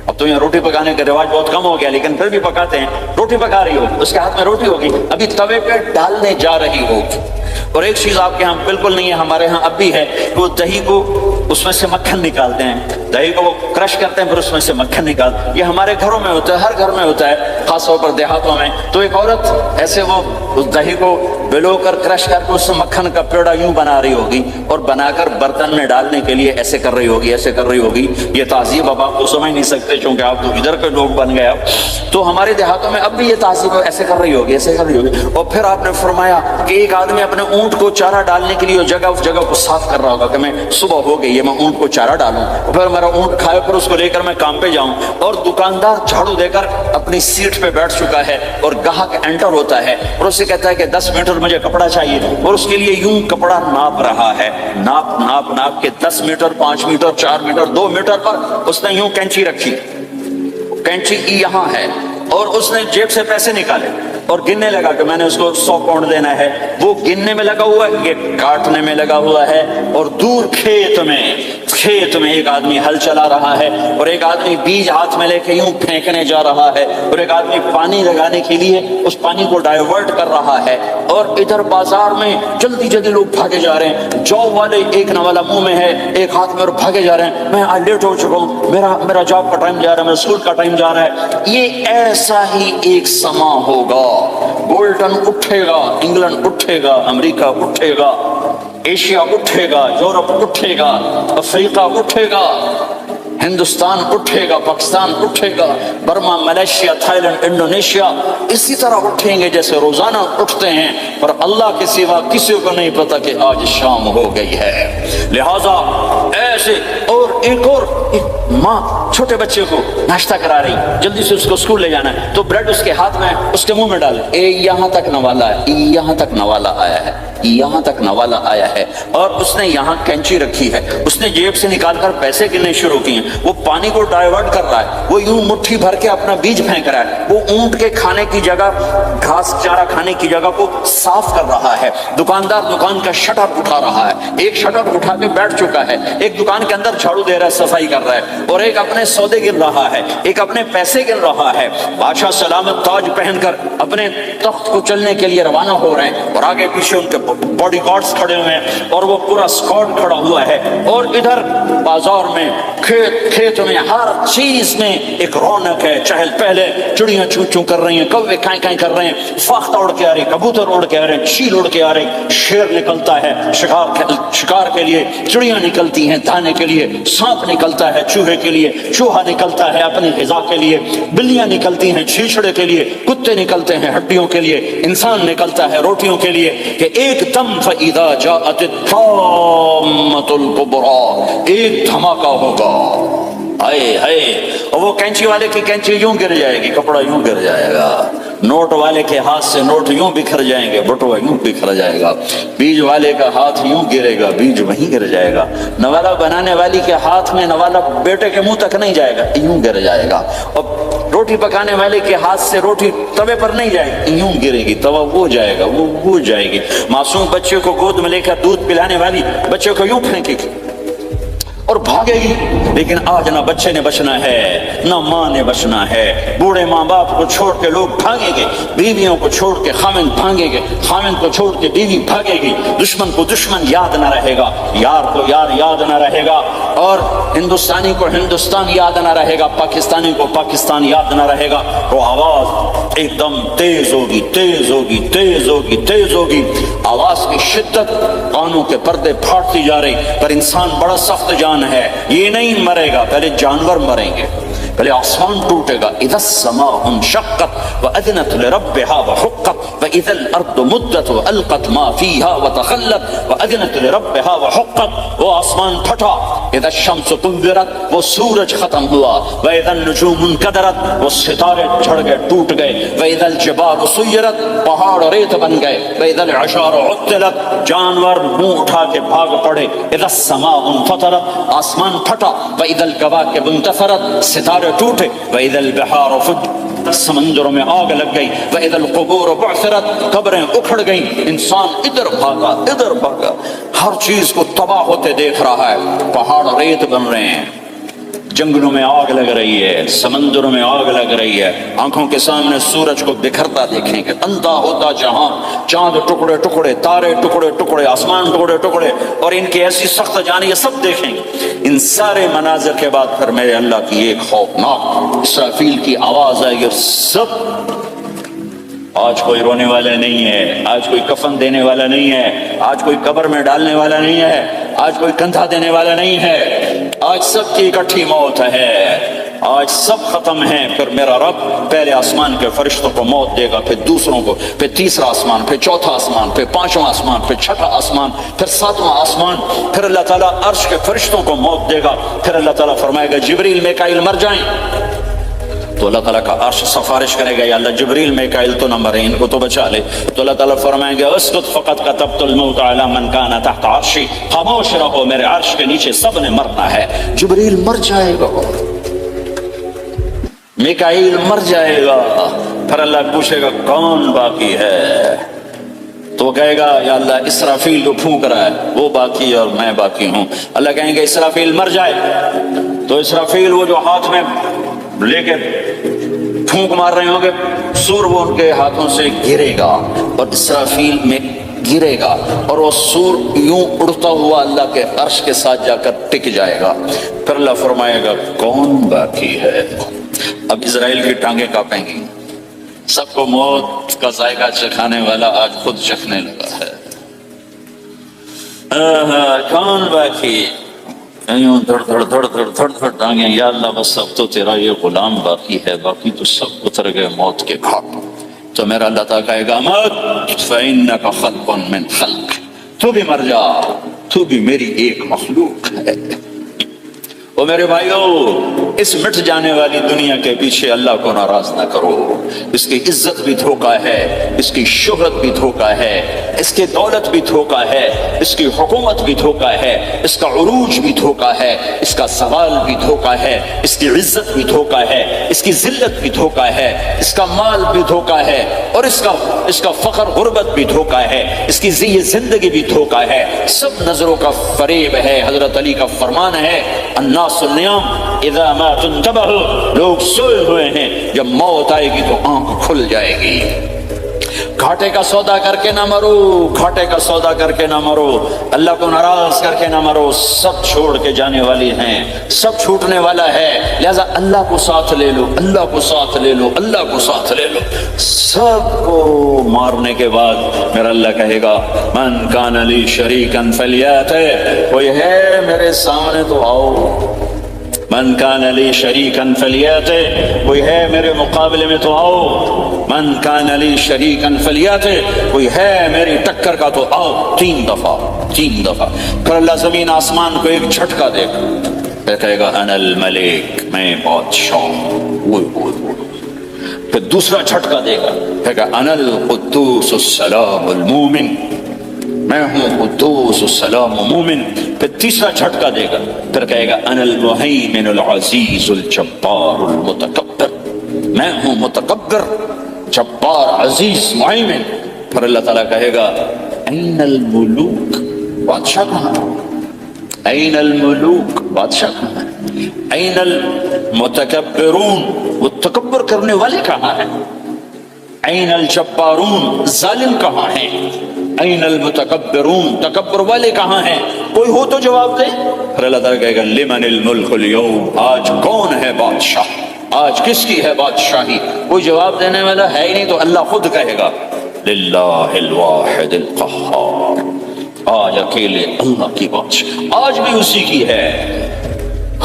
اب تو یہاں روٹی پکانے کا رواج بہت کم ہو گیا لیکن پھر بھی پکاتے ہیں، روٹی پکا رہی ہوگی، اس کے ہاتھ میں روٹی ہوگی، ابھی توے پہ ڈالنے جا رہی ہوگی، اور ایک چیز آپ کے ہاں بالکل نہیں ہے، ہمارے ہاں اب بھی ہے، وہ دہی کو اس میں سے مکھن نکالتے ہیں، دہی کو وہ کرش کرتے ہیں پھر اس میں سے مکھن نکالتے ہیں۔ یہ ہمارے گھروں میں ہوتا ہے، ہر گھر میں ہوتا ہے، خاص طور پر دیہاتوں میں۔ تو ایک عورت ایسے وہ اس دہی کو بلو کر کرش کر کے اس سے مکھن کا پیڑا یوں بنا رہی ہوگی اور بنا کر برتن میں ڈالنے کے لیے ایسے کر رہی ہوگی، ایسے کر رہی ہوگی۔ یہ تہذیب اب آپ کو سمجھ نہیں سکتے چونکہ آپ تو ادھر کے لوگ بن گئے اب، تو ہمارے دیہاتوں میں اب بھی یہ تہذیب ایسے کر رہی ہوگی، ایسے کر رہی ہوگی۔ اور پھر آپ نے فرمایا کہ ایک آدمی اپنے اونٹ کو چارہ ڈالنے کے لیے اس جگہ کو صاف کر رہا ہوگا کہ میں صبح ہو گئی ہے، میں اونٹ کو چارہ ڈالوں، اور پھر میرا اونٹ کھائے، پھر اس کو لے کر میں کام پہ جاؤں۔ اور دکاندار جھاڑو دے کر اپنی سیٹ پہ بیٹھ چکا ہے اور گاہک انٹر ہوتا ہے اور اسے کہتا ہے کہ 10 میٹر مجھے کپڑا چاہیے، اور اس کے لیے یوں کپڑا ناپ رہا ہے، ناپ کے 10 میٹر 5 میٹر 4 میٹر 2 میٹر پر اس نے یوں کینچی رکھی، کینچی یہاں ہے، اور اس نے جیب سے پیسے نکالے اور گننے لگا کہ میں نے اس کو 100 پاؤنڈ دینا ہے۔ وہ گننے میں لگا ہوا ہے، یہ کاٹنے میں لگا ہوا ہے، اور دور کھیت میں ایک آدمی ہل چلا رہا ہے، اور ایک آدمی بیج ہاتھ میں لے کے یوں پھینکنے جا رہا ہے، اور ایک آدمی پانی لگانے کے لیے اس پانی کو ڈائیورٹ کر رہا ہے، اور ادھر بازار میں جلدی لوگ بھاگے جا رہے ہیں، جاب والے ایک نوالا منہ میں ہے ایک ہاتھ میں، اور بھاگے جا رہے ہیں، میں لیٹ ہو چکا ہوں، میرا جاب کا ٹائم جا رہا ہے، میرا اسکول کا ٹائم جا رہا ہے۔ یہ ایسا ہی ایک سما ہوگا، بولٹن اٹھے گا، انگلینڈ اٹھے گا، امریکہ اٹھے گا، ایشیا اٹھے گا، یورپ اٹھے گا، افریقہ اٹھے گا، ہندوستان اٹھے گا، پاکستان اٹھے گا، Burma, Malaysia, Thailand, Indonesia اسی طرح اٹھیں گے جیسے روزانہ اٹھتے ہیں، پر اللہ کے سوا کسی کو نہیں پتا کہ آج شام ہو گئی ہے۔ لہذا ایسے، اور ایک ماں چھوٹے بچے کو ناشتہ کرا رہی، جلدی سے اس کو اسکول لے جانا ہے، تو بریڈ اس کے ہاتھ میں اس کے منہ میں ڈالے، یہاں تک نوالا ہے، یہاں تک نوالا آیا ہے، یہاں تک نوالا آیا ہے، اور اس نے یہاں کینچی رکھی ہے، اس نے جیب سے نکال کر پیسے گننے شروع کیے، وہ پانی کو ڈائیورٹ کر رہا ہے، وہ یوں مٹھی بھر کے اپنا بیج پھینک رہا ہے، وہ اونٹ کے کھانے کی جگہ، گھاس چارہ کھانے کی جگہ کو صاف کر رہا ہے، دکاندار دکان کا شٹر اٹھا رہا ہے، ایک شٹر اٹھا کے بیٹھ چکا ہے، ایک دکان کے اندر جھاڑو دے رہا ہے، صفائی کر رہا ہے، اور ایک اپنے سودے گن رہا ہے، ایک اپنے پیسے گن رہا ہے۔ بادشاہ سلامت تاج پہن کر اپنے تخت کو چلنے کے لیے روانہ ہو رہے ہیں، اور آگے پیچھے ان کے باڈی گارڈز کھڑے ہوئے ہیں، اور وہ پورا اسکواڈ کھڑا ہوا ہے، اور ادھر بازار میں کھیت میں ہر چیز میں ایک رونق ہے، چہل پہلے، چڑیاں چوں چوں کر رہی ہیں، کوے کائیں کائیں کر رہے ہیں، فاختہ اڑ کے آ رہے، کبوتر اڑ کے آ رہے، چیل اڑ کے آ رہے، شیر نکلتا ہے شکار کے لیے، چڑیاں نکلتی ہیں دانے کے لیے، سانپ نکلتا ہے چوہے کے لیے، چوہا نکلتا ہے اپنی غذا کے لیے، بلیاں نکلتی ہیں چھیچڑے کے لیے، کتے نکلتے ہیں ہڈیوں کے لیے، انسان نکلتا ہے روٹیوں کے لیے، کہ ایک دم فَإِذَا جَاءَتِ الطَّامَّةُ الْكُبْرَىٰ، ایک دھماکہ ہوگا، اور وہ کینچی والے کی کینچی یوں گر جائے گی، کپڑا یوں گر جائے گا، نوٹ والے کے ہاتھ سے نوٹ یوں بکھر جائیں گے، بٹوا یوں بکھر جائے گا، بیج والے کا ہاتھ یوں گرے گا، بیج وہیں گر جائے گا، نوالا بنانے والی کے ہاتھ میں نوالا بیٹے کے منہ تک نہیں جائے گا، یوں گر جائے گا، اور روٹی پکانے والے کے ہاتھ سے روٹی توے پر نہیں جائے گی، یوں گرے گی، توا وہ جائے گا، وہ جائے گی، معصوم بچے کو گود میں لے کر دودھ پلانے والی بچے کو یوں پھینکے گی اور بھاگے گی، لیکن آج نہ بچے نے بچنا ہے، نہ ماں نے بچنا ہے، بوڑھے ماں باپ کو چھوڑ کے لوگ بھاگیں گے، بیویوں کو چھوڑ کے خامن بھاگیں گے، خامن کو چھوڑ کے بیوی بھاگے گی، دشمن کو دشمن یاد نہ رہے گا، یار کو یار یاد نہ رہے گا، اور ہندوستانی کو ہندوستان یاد نہ رہے گا، پاکستانی کو پاکستان یاد نہ رہے گا، تو آواز ایک دم تیز ہوگی، تیز ہوگی، تیز ہوگی، تیز ہوگی، آواز کی شدت کانوں کے پردے پھاڑتی جا رہی، پر انسان بڑا سخت جان ہے، یہ نہیں مرے گا، پہلے جانور مریں گے، پہلے آسمان ٹوٹے گا، اذا السماء انشقت واذنت لربها وحقت واذا الارض مدت والقت ما فيها وتخلت واذنت لربها وحقت، وہ آسمان پھٹا، اذا الشمس كورت، وہ سورج ختم ہوا، واذا النجوم انكدرت، وہ ستارے جھڑ گئے، ٹوٹ گئے، واذا الجبال سيرت، پہاڑ ریت بن گئے، واذا العشار عطلت، جانور منہ اٹھا کے بھاگ پڑے، اذا السماء انفطرت، آسمان پھٹا، واذا الكواكب انتثرت، ستارے ٹوٹے، وَإِذَا الْبِحَارُ فُجِّرَتْ، سمندروں میں آگ لگ گئی، وَإِذَا الْقُبُورُ بُعْثِرَتْ، قبریں اکھڑ گئیں، انسان ادھر بھاگا ادھر بھاگا، ہر چیز کو تباہ ہوتے دیکھ رہا ہے، پہاڑ ریت بن رہے ہیں، جنگلوں میں آگ لگ رہی ہے، سمندروں میں آگ لگ رہی ہے، آنکھوں کے سامنے سورج کو بکھرتا دیکھیں گے، اندھا ہوتا جہاں، چاند ٹکڑے ٹکڑے، تارے ٹکڑے ٹکڑے، آسمان ٹکڑے ٹکڑے، اور ان کی ایسی سخت جانی، یہ سب دیکھیں گے۔ ان سارے مناظر کے بعد پھر میرے اللہ کی ایک خوفناک اسرافیل کی آواز آئے گی، اور سب، آج کوئی رونے والا نہیں ہے، آج کوئی کفن دینے والا نہیں ہے، آج کوئی قبر میں ڈالنے والا نہیں ہے، آج کوئی کندھا دینے والا نہیں ہے، آج سب کی اکٹھی موت ہے، آج سب ختم ہیں۔ پھر میرا رب پہلے آسمان کے فرشتوں کو موت دے گا، پھر دوسروں کو، پھر تیسرا آسمان، پھر چوتھا آسمان، پھر پانچواں آسمان، پھر چھٹا آسمان، پھر ساتواں آسمان، پھر اللہ تعالیٰ عرش کے فرشتوں کو موت دے گا۔ پھر اللہ تعالیٰ فرمائے گا جبریل میکائیل مر جائیں، تو اللہ تعالیٰ کا عرش سفارش کرے گا، یا اللہ جبریل میکائیل تو نہ مرے، ان کو تو بچا لے۔ تو اللہ تعالیٰ فرمائیں گے اسکت فقط کتبت الموت علی من کان تحت عرشی، خاموش رہو، میرے عرش کے نیچے سب نے مرنا ہے۔ جبریل مر جائے گا، میکائیل مر جائے گا، پھر اللہ پوچھے گا کون باقی ہے؟ تو وہ کہے گا یا اللہ اسرافیل جو پھونک رہا ہے وہ باقی اور میں باقی ہوں۔ اللہ کہیں گے اسرافیل مر جائے، تو اسرافیل وہ جو ہاتھ میں لے کے پھونک مار رہے ہوں گے، سور وہ ان کے ہاتھوں سے گرے گا اور اسرافیل میں گرے گا، اور وہ سور یوں اڑتا ہوا اللہ کے عرش کے ساتھ جا کر ٹک جائے گا۔ پھر اللہ فرمائے گا کون باقی ہے؟ اب اسرائیل کی ٹانگیں کانپیں گی، سب کو موت کا ذائقہ چکھانے والا آج خود چکھنے لگا ہے۔ کون باقی؟ یوں دھڑ دھڑ دھڑ دھڑ دھڑ دھڑ ٹانگیں، یا اللہ بس اب تو تیرا یہ غلام باقی ہے، باقی تو سب اتر گئے موت کے گھاٹ۔ تو میرا اللہ تعالیٰ کہے گا مت فإنک خلق من خلق، تو بھی مر جا، تو بھی میری ایک مخلوق ہے۔ او میرے بھائیو، اس مٹ جانے والی دنیا کے پیچھے اللہ کو ناراض نہ کرو۔ اس کی عزت بھی دھوکہ ہے، اس کی شہرت بھی دھوکہ ہے، اس کی دولت بھی دھوکہ ہے، اس کی حکومت بھی دھوکہ ہے، اس کا عروج بھی دھوکہ ہے، اس کا زوال بھی دھوکہ ہے، اس کی عزت بھی دھوکہ ہے، اس کی ذلت بھی دھوکہ ہے، اس کا مال بھی دھوکہ ہے، اور اس کا فخر غربت بھی دھوکہ ہے، اس کی زندگی بھی دھوکہ ہے، سب نظروں کا فریب ہے۔ حضرت علی کا فرمان ہے الناس النیام اذا ما تنتبہ، لوگ سوئے ہوئے ہیں، جب موت آئے گی تو آنکھ کھل جائے گی۔ گھاٹے کا سودا کر کے نہ مرو، گھاٹے کا سودا کر کے نہ مرو، اللہ کو ناراض کر کے نہ مرو، سب چھوڑ کے جانے والی ہیں، سب چھوٹنے والا ہے، لہذا اللہ کو ساتھ لے لو، اللہ کو ساتھ لے لو، اللہ کو ساتھ لے لو۔ سب کو مارنے کے بعد میرا اللہ کہے گا من کان لی شریکا فلیاتہ، کوئی ہے میرے سامنے تو آؤ، من کان لی شریکا فلیاتہ، کوئی ہے میرے مقابلے میں تو آؤ، من کان لی شریکا فلیاتہ، کوئی ہے میری ٹکر کا تو آؤ۔ تین دفعہ پھر اللہ زمین آسمان کو ایک جھٹکا دے گا، پھر کہے گا انا الملک، میں بادشاہ ہوں۔ پھر دوسرا جھٹکا دے گا، کہے گا انا القدوس السلام المومن، میں ہوں قدوس السلام مومن۔ پھر تیسرا جھٹکا دے گا، پھر کہے گا انا المہیمن العزیز الجبار المتکبر، میں ہوں متکبر، جبار، عزیز، مہیمن۔ پھر اللہ تعالیٰ کہے گا این الملوک، بادشاہ کہاں ہے؟ این الملوک، بادشاہ کہاں ہے؟ این المتکبرون، وہ تکبر کرنے والے کہاں ہیں؟ این الجبارون، ظالم کہاں ہیں؟ این المتکبرون، تکبر والے کہاں ہیں؟ کوئی ہو تو جواب دے۔ پھر اللہ تعالیٰ کہے گا لمن الملک اليوم، آج کون ہے بادشاہ، آج کس کی ہے بادشاہی؟ کوئی جواب دینے والا ہے ہی نہیں، تو اللہ خود کہے گا للہ الواحد القہار، آج اکیلے اللہ کی بادشاہ، آج بھی اسی کی ہے،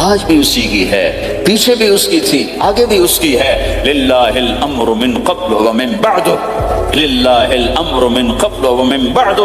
آج بھی اسی کی ہے، پیچھے بھی اس کی تھی، آگے بھی اس کی ہے۔ للہ الامر من قبل ومن بعد، للہ الامر من قبل ومن بعد،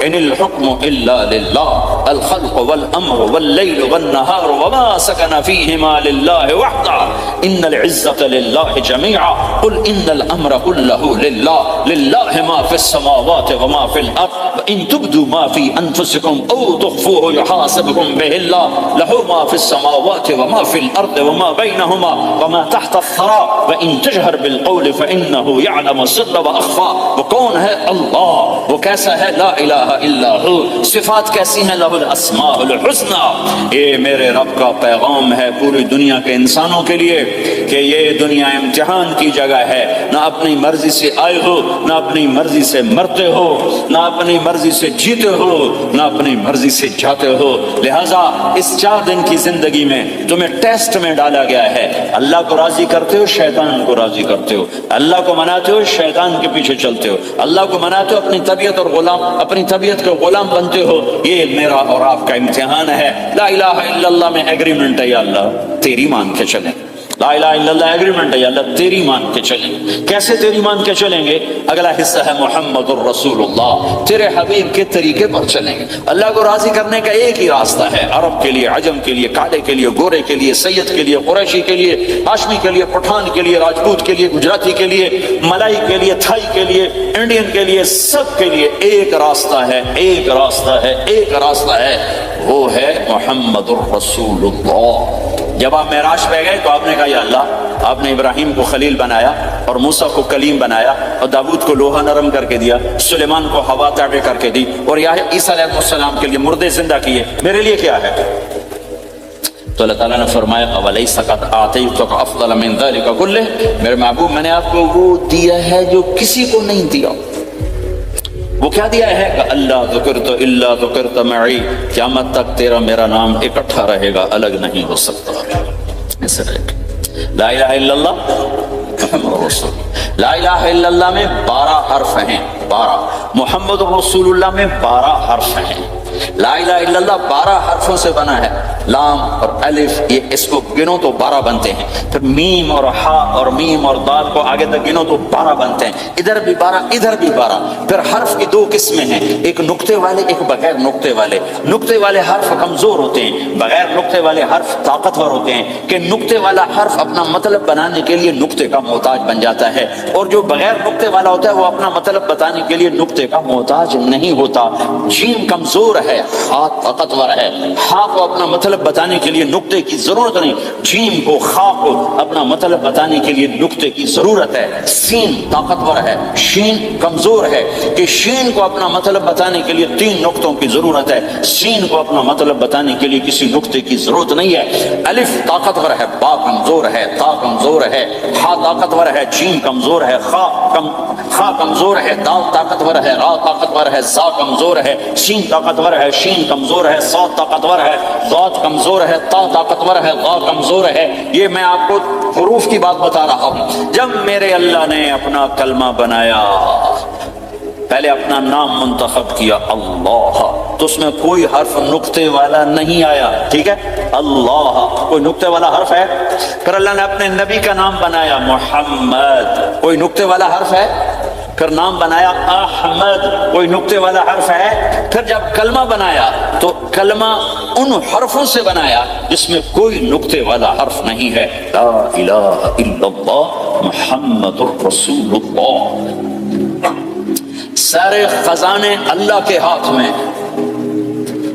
ان الحکم الا للہ، الخلق والامر واللیل والنہار وما سکن فیہما للہ وحدہ، ان العزة للہ جميعا، قل ان الامر كله للہ، للہ ما فی السماوات وما فی الارض، وان تبدوا ما فی انفسکم او تخفوه يحاسبكم به اللہ، لہ ما فی السماوات وما فی الارض وما بینہما وما تحت الثرى، وان تجہر بالقول فانه يعلم السر واخفى۔ وہ کون ہے؟ اللہ، وہ کیسا ہے؟ لا الہ الا ہو، صفات کیسی ہیں؟ لہ الاسماء الحسنی۔ یہ میرے رب کا پیغام ہے پوری دنیا کے انسانوں کے لیے کہ یہ دنیا امتحان کی جگہ ہے، نہ اپنی مرضی سے آئے ہو، نہ اپنی مرضی سے مرتے ہو، نہ اپنی مرضی سے جیتے ہو، نہ اپنی مرضی سے جاتے ہو۔ لہذا اس 4 دن کی زندگی میں تمہیں ٹیسٹ میں ڈالا گیا ہے۔ اللہ کو راضی کرتے ہو، شیطان کو راضی کرتے ہو، اللہ کو مناتے ہو، شیطان کے پیچھے چلتے ہو، اللہ کو مناتے ہو، اپنی طبیعت اور غلام، اپنی طبیعت کے غلام بنتے ہو۔ یہ میرا اور آپ کا امتحان ہے۔ لا الہ الا اللہ میں ایگریمنٹ ہے، یا اللہ تیری مان کے چلیں۔ لا الہ الا اللہ ایگریمنٹ ہے، یا اللہ تیری مان کے چلیں۔ کیسے تیری مان کے چلیں گے؟ اگلا حصہ ہے محمد الرسول اللہ، تیرے حبیب کے طریقے پر چلیں گے۔ اللہ کو راضی کرنے کا ایک ہی راستہ ہے، عرب کے لیے، عجم کے لیے، کالے کے لیے، گورے کے لیے، سید کے لیے، قریشی کے لیے، ہاشمی کے لیے، پٹھان کے لیے، راجپوت کے لیے، گجراتی کے لیے، ملائی کے لیے، تھائی کے لیے، انڈین کے لیے، سب کے لیے ایک راستہ ہے، ایک راستہ ہے، ایک راستہ ہے، وہ ہے محمد الرسول اللہ۔ جب آپ معراج پہ گئے تو آپ نے کہا یا اللہ، آپ نے ابراہیم کو خلیل بنایا اور موسیٰ کو کلیم بنایا اور داؤد کو لوہا نرم کر کے دیا، سلیمان کو ہوا تابع کر کے دی، اور عیسیٰ علیہ السلام کے لیے مردے زندہ کیے، میرے لیے کیا ہے؟ تو اللہ تعالیٰ نے فرمایا اَوَلَيْسَ قَدْ أَعْطَيْتُكَ أَفْضَلَ مِنْ ذَلِكَ كُلِّهِ، میرے محبوب میں نے آپ کو وہ دیا ہے جو کسی کو نہیں دیا۔ وہ کیا دیا ہے کہ اللہ ذکرت الا ذکرت معی، قیامت تک تیرا میرا نام اکٹھا رہے گا، الگ نہیں ہو سکتا۔ ایسے رہے گا۔ لا الہ الا اللہ محمد رسول اللہ۔ لا الہ الا اللہ میں 12 حرف ہیں، 12۔ محمد رسول اللہ میں 12 حرف ہیں۔ لا الہ الا اللہ 12 حرفوں سے بنا ہے، لام اور الف، یہ اس کو گنو تو 12 بنتے ہیں، پھر میم اور ہا اور میم اور دال کو آگے تک گنو تو 12 بنتے ہیں، ادھر بھی 12 ادھر بھی 12۔ پھر حرف کی 2 قسمیں ہیں، ایک نقطے والے، ایک بغیر نقطے والے۔ نقطے والے حرف کمزور ہوتے ہیں، بغیر نقطے والے حرف طاقتور ہوتے ہیں، کہ نقطے والا حرف اپنا مطلب بنانے کے لیے نقطے کا محتاج بن جاتا ہے، اور جو بغیر نقطے والا ہوتا ہے وہ اپنا مطلب بتانے کے لیے نقطے کا محتاج نہیں ہوتا۔ جیم کمزور ہے، ہا طاقتور ہے، ہا کو اپنا مطلب بتانے کے لیے نقطے کی ضرورت نہیں، جیم کو، خا کو اپنا مطلب بتانے کے لیے نقطے کی ضرورت ہے۔ سین طاقتور ہے، شین کمزور ہے، کہ شین کو اپنا مطلب بتانے کے لیے 3 نقطوں کی ضرورت ہے، سین کو اپنا مطلب بتانے کے لیے کسی نقطے کی ضرورت نہیں ہے۔ الف طاقتور ہے، با کمزور ہے، تا کمزور ہے، ہا طاقتور ہے، جیم کمزور ہے، خا کمزور ہے، دال طاقتور ہے، را طاقتور ہے، زا کمزور ہے، شین طاقتور ہے، شین کمزور ہے، صاد طاقتور ہے، ضاد کمزور ہے، تا طاقتور ہے، غا کمزور ہے۔ یہ میں آپ کو حروف کی بات بتا رہا ہوں۔ جب میرے اللہ نے اپنا کلمہ بنایا، پہلے اپنا نام منتخب کیا اللہ، تو اس میں کوئی حرف نقطے والا نہیں آیا، ٹھیک ہے؟ اللہ کوئی نقطے والا حرف ہے؟ پھر اللہ نے اپنے نبی کا نام بنایا محمد، کوئی نقطے والا حرف ہے؟ پھر نام بنایا احمد، کوئی نقطے والا حرف ہے؟ پھر جب کلمہ بنایا تو کلمہ ان حرفوں سے بنایا جس میں کوئی نقطے والا حرف نہیں ہے۔ لا الہ الا اللہ محمد الرسول اللہ۔ سارے خزانے اللہ کے ہاتھ میں،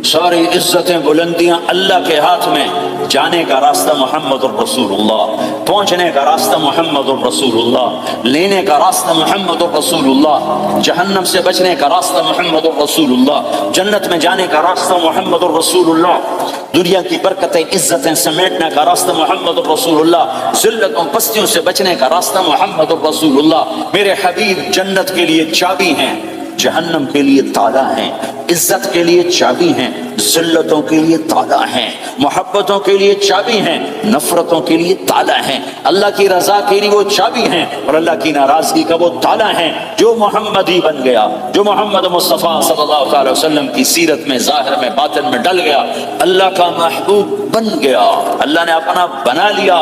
ساری عزتیں بلندیاں اللہ کے ہاتھ میں، جانے کا راستہ محمد الرسول اللہ، پہنچنے کا راستہ محمد الرسول اللہ، لینے کا راستہ محمد الرسول اللہ، جہنم سے بچنے کا راستہ محمد الرسول اللہ، جنت میں جانے کا راستہ محمد الرسول اللہ، دنیا کی برکتیں عزتیں سمیٹنے کا راستہ محمد الرسول اللہ، ذلتوں پستیوں سے بچنے کا راستہ محمد الرسول اللہ۔ میرے حبیب جنت کے لیے چابی ہیں، جہنم کے لیے تالا ہیں، عزت کے لیے چابی ہیں، ذلتوں کے لیے تالا ہیں، محبتوں کے لیے چابی ہیں، نفرتوں کے لیے تالا ہیں، اللہ کی رضا کے لیے وہ چابی ہیں، اور اللہ کی ناراضگی کا وہ تالا ہیں۔ جو محمدی بن گیا، جو محمد مصطفیٰ صلی اللہ علیہ وسلم کی سیرت میں، ظاہر میں، باطن میں ڈل گیا، اللہ کا محبوب بن گیا، اللہ نے اپنا بنا لیا۔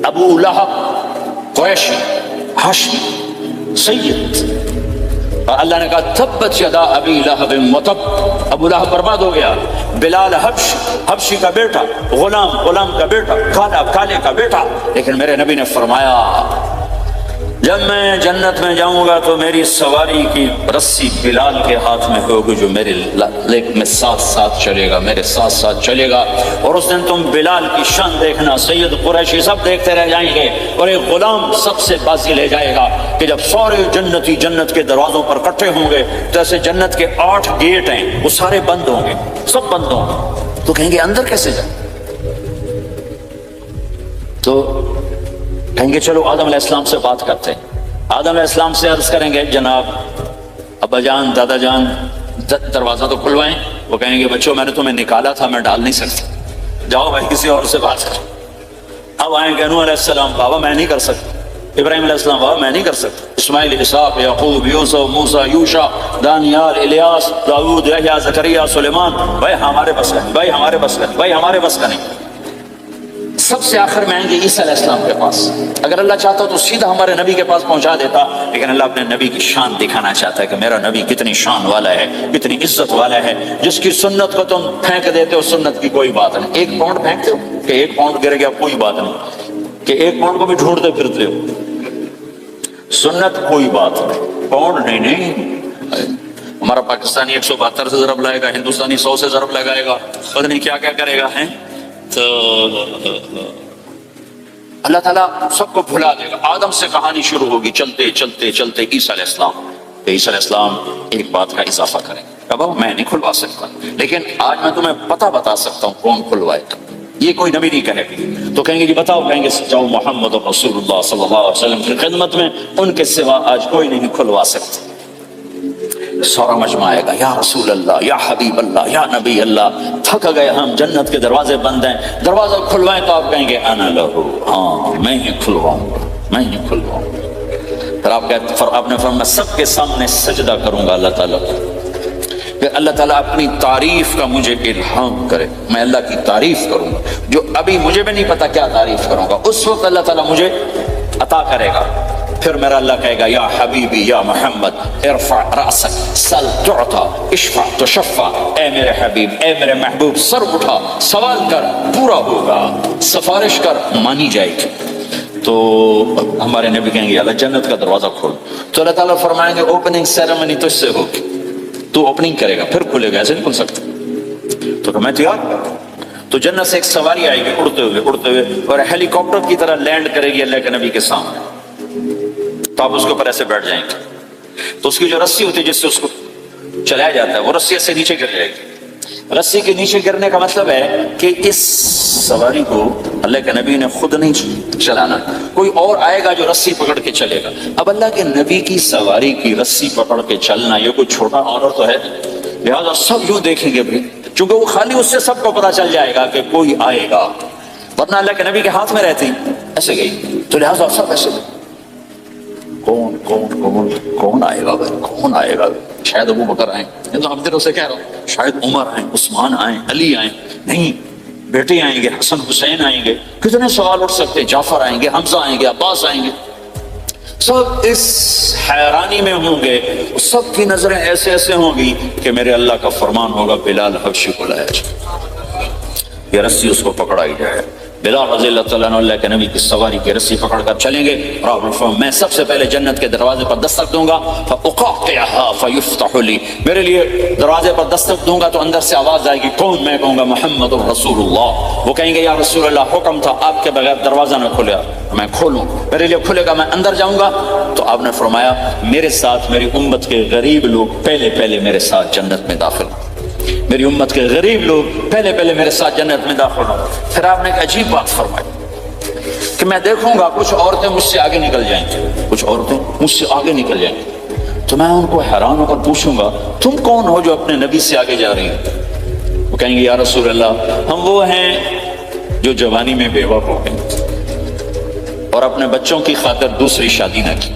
ابو لہب قریشی، ہاشمی، سید، اور اللہ نے کہا تبت یدا ابی لہب وتب، ابو لہب برباد ہو گیا۔ بلال حبشی کا بیٹا، غلام کا بیٹا، کالے کا بیٹا، لیکن میرے نبی نے فرمایا جب میں جنت میں جاؤں گا تو میری سواری کی رسی بلال کے ہاتھ میں ہوگی جو میرے لیک میں ساتھ ساتھ چلے گا، میرے ساتھ ساتھ چلے گا۔ اور اس دن تم بلال کی شان دیکھنا، سید قریشی سب دیکھتے رہ جائیں گے، اور ایک غلام سب سے بازی لے جائے گا کہ جب سارے جنتی جنت کے دروازوں پر اکٹھے ہوں گے تو ایسے جنت کے 8 گیٹ ہیں، وہ سارے بند ہوں گے، سب بند ہوں گے، تو کہیں گے اندر کیسے جائیں؟ تو کہیں گے چلو آدم علیہ السلام سے بات کرتے ہیں۔ آدم علیہ السلام سے عرض کریں گے جناب ابا جان، دادا جان، دروازہ تو کھلوائیں۔ وہ کہیں گے بچوں میں نے تمہیں نکالا تھا، میں ڈال نہیں سکتا، جاؤ بھائی کسی اور سے بات کرو۔ اب آئیں گے نوح علیہ السلام، بابا میں نہیں کر سکتا۔ ابراہیم علیہ السلام، بابا میں نہیں کر سکتا۔ اسماعیل، اسحاق، یعقوب، یوسف، موسیٰ، یوشع، دانیال، الیاس، داؤد، یحییٰ، زکریا، سلیمان، بھائی ہمارے بس کا نہیں، بھائی ہمارے بس کا نہیں، بھائی ہمارے بس کا نہیں۔ سب سے آخر میں آئیں گے عیسیٰ علیہ السلام کے پاس۔ اگر اللہ چاہتا تو سیدھا ہمارے نبی کے پاس پہنچا دیتا، لیکن اللہ اپنے نبی کی شان دکھانا چاہتا ہے کہ میرا نبی کتنی شان والا ہے، کتنی عزت والا ہے، جس کی سنت کو تم پھینک دیتے ہو، سنت کی کوئی بات نہیں۔ 1 پاؤنڈ پھینکتے ہو کہ 1 پاؤنڈ گر گیا، کوئی بات نہیں، کہ 1 پاؤنڈ کو بھی ڈھونڈتے پھرتے ہو، سنت کوئی بات نہیں، پاؤنڈ نہیں۔ ہمارا پاکستانی 172 سے ضرب لائے گا، ہندوستانی 100 سے ضرب لگائے گا، پتہ نہیں کیا کیا کرے گا، ہیں تو اللہ تعالیٰ سب کو بھلا دے گا۔ آدم سے کہانی شروع ہوگی، چلتے چلتے چلتے عیسیٰ علیہ السلام۔ عیسیٰ علیہ السلام ایک بات کا اضافہ کریں گے، اب میں نہیں کھلوا سکتا، لیکن آج میں تمہیں پتہ بتا سکتا ہوں کون کھلوائے گا، یہ کوئی نبی نہیں کہے گا۔ تو کہیں گے جی بتاؤ، کہیں گے جاؤ محمد رسول اللہ صلی اللہ علیہ وسلم کی خدمت میں، ان کے سوا آج کوئی نہیں کھلوا سکتا۔ سارا مجمع آئے گا، یا رسول اللہ، یا حبیب اللہ، یا نبی اللہ، تھک گئے ہم، جنت کے دروازے بند ہیں، دروازہ کھلوائیں تو آپ کہیں گے انا لہو، ہاں میں ہی کھلواؤں گا، میں ہی کھلواؤں گا۔ پھر آپ نے فرمایا سب کے سامنے سجدہ کروں گا اللہ تعالیٰ کو، کہ اللہ تعالیٰ اپنی تعریف کا مجھے الہام کرے، میں اللہ کی تعریف کروں گا، جو ابھی مجھے بھی نہیں پتا کیا تعریف کروں گا، اس وقت اللہ تعالیٰ مجھے عطا کرے گا۔ پھر میرا اللہ کہے گا یا حبیبی یا محمد ارفع رأسک سل تعطا اشفع تشفع، اے میرے حبیب، اے میرے محبوب، سر اٹھا، سوال کر پورا ہوگا، سفارش کر مانی جائے گی۔ تو ہمارے نبی کہیں گے اللہ جنت کا دروازہ کھول، تو اللہ تعالیٰ فرمائیں گے اوپننگ سیریمنی تجھ سے ہوگی، تو اوپننگ کرے گا پھر کھلے گا، ایسے نہیں کھل سکتا۔ تو میں تیار، تو جنت سے ایک سواری آئے گی اڑتے ہوئے اور ہیلی کاپٹر کی طرح لینڈ کرے گی اللہ کے نبی کے سامنے، تو آپ اس کے اوپر ایسے بیٹھ جائیں گے، تو اس کی جو رسی ہوتی ہے جس سے اس کو چلایا جاتا ہے وہ رسی ایسے نیچے گر جائے گی۔ رسی کے نیچے گرنے کا مطلب ہے کہ اس سواری کو اللہ کے نبی نے خود نہیں چلانا، کوئی اور آئے گا جو رسی پکڑ کے چلے گا۔ اب اللہ کے نبی کی سواری کی رسی پکڑ کے چلنا یہ کوئی چھوٹا آنر تو ہے، لہٰذا سب یوں دیکھیں گے بھی، چونکہ وہ خالی اس سے سب کو پتا چل جائے گا کہ کوئی آئے گا، ورنہ اللہ کے نبی کے ہاتھ میں رہتی ایسے گئی، تو لہٰذا سب ایسے گئے، کون کون کون کون آئے گا بھائی، کون آئے گا؟ شاید ابو بکر آئیں، تو ہم دنوں سے کہہ رہا ہوں، شاید عمر آئیں، عثمان آئیں، علی آئیں، نہیں بیٹے آئیں گے، حسن حسین آئیں گے، کتنے سوال اٹھ سکتے، جعفر آئیں گے، حمزہ آئیں گے، عباس آئیں گے، سب اس حیرانی میں ہوں گے، سب کی نظریں ایسے ایسے ہوں گی کہ میرے اللہ کا فرمان ہوگا بلال حبشی کو لایا جائے، یہ رسی اس کو پکڑائی جائے۔ بلال رضی اللہ تعالیٰ عنہ اللہ کے نبی کی سواری کی رسی پکڑ کر چلیں گے، اور آپ نے فرمایا میں سب سے پہلے جنت کے دروازے پر دستک دوں گا، فَأُقَاطِعَهَا فَيُفْتَحُ لِي، میرے لیے دروازے پر دستک دوں گا تو اندر سے آواز آئے گی، کون؟ میں کہوں گا محمد الرسول اللہ۔ وہ کہیں گے یا رسول اللہ حکم تھا آپ کے بغیر دروازہ نہ کھلے، میں کھولوں، میرے لیے کھلے گا، میں اندر جاؤں گا۔ تو آپ نے فرمایا میرے ساتھ میری امت کے غریب لوگ پہلے میرے ساتھ جنت میں داخل ہوں، میری امت کے غریب لوگ پہلے میرے ساتھ جنت میں داخل ہوں۔ پھر آپ نے ایک عجیب بات فرمائی کہ میں دیکھوں گا کچھ عورتیں مجھ سے آگے نکل جائیں گی، کچھ عورتیں مجھ سے آگے نکل جائیں گی، تو میں ان کو حیران ہو کر پوچھوں گا تم کون ہو جو اپنے نبی سے آگے جا رہی ہیں؟ وہ کہیں گے یا رسول اللہ ہم وہ ہیں جو جوانی میں بیوہ ہو گئے اور اپنے بچوں کی خاطر دوسری شادی نہ کی،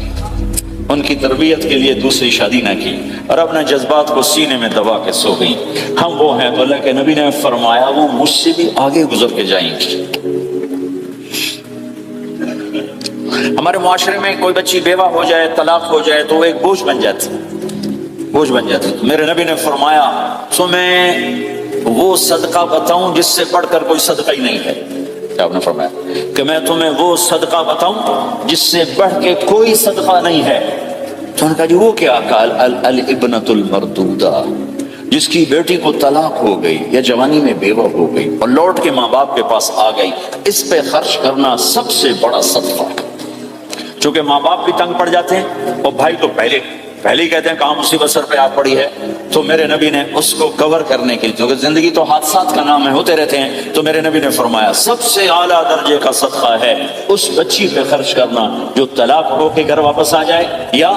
ان کی تربیت کے لیے دوسری شادی نہ کی، اور اپنے جذبات کو سینے میں دبا کے سو گئی، ہم وہ ہیں۔ تو اللہ کے نبی نے فرمایا وہ مجھ سے بھی آگے گزر کے جائیں گی۔ ہمارے معاشرے میں کوئی بچی بیوہ ہو جائے، طلاق ہو جائے تو وہ ایک بوجھ بن جاتی، بوجھ بن جاتی۔ میرے نبی نے فرمایا تو میں وہ صدقہ بتاؤں جس سے بڑھ کر کوئی صدقہ ہی نہیں ہے، کہ آپ نے فرمایا کہ میں تمہیں وہ صدقہ بتاؤں جس سے بڑھ کے کوئی صدقہ نہیں ہے؟ تو انہوں نے کہا جی وہ کیا؟ قال الابنۃ المردودہ، جس کی بیٹی کو طلاق ہو گئی یا جوانی میں بیوہ ہو گئی اور لوٹ کے ماں باپ کے پاس آ گئی، اس پہ خرچ کرنا سب سے بڑا صدقہ ہے۔ چونکہ ماں باپ بھی تنگ پڑ جاتے ہیں اور بھائی تو پہلے ہی کہتے ہیں کہاں مصیبت سر پہ آ پڑی ہے، تو میرے نبی نے اس کو کور کرنے کے لیے، کیونکہ زندگی تو حادثات کا نام ہے، ہوتے رہتے ہیں، تو میرے نبی نے فرمایا سب سے اعلیٰ درجے کا صدقہ ہے اس بچی پہ خرچ کرنا جو طلاق ہو کے گھر واپس آ جائے یا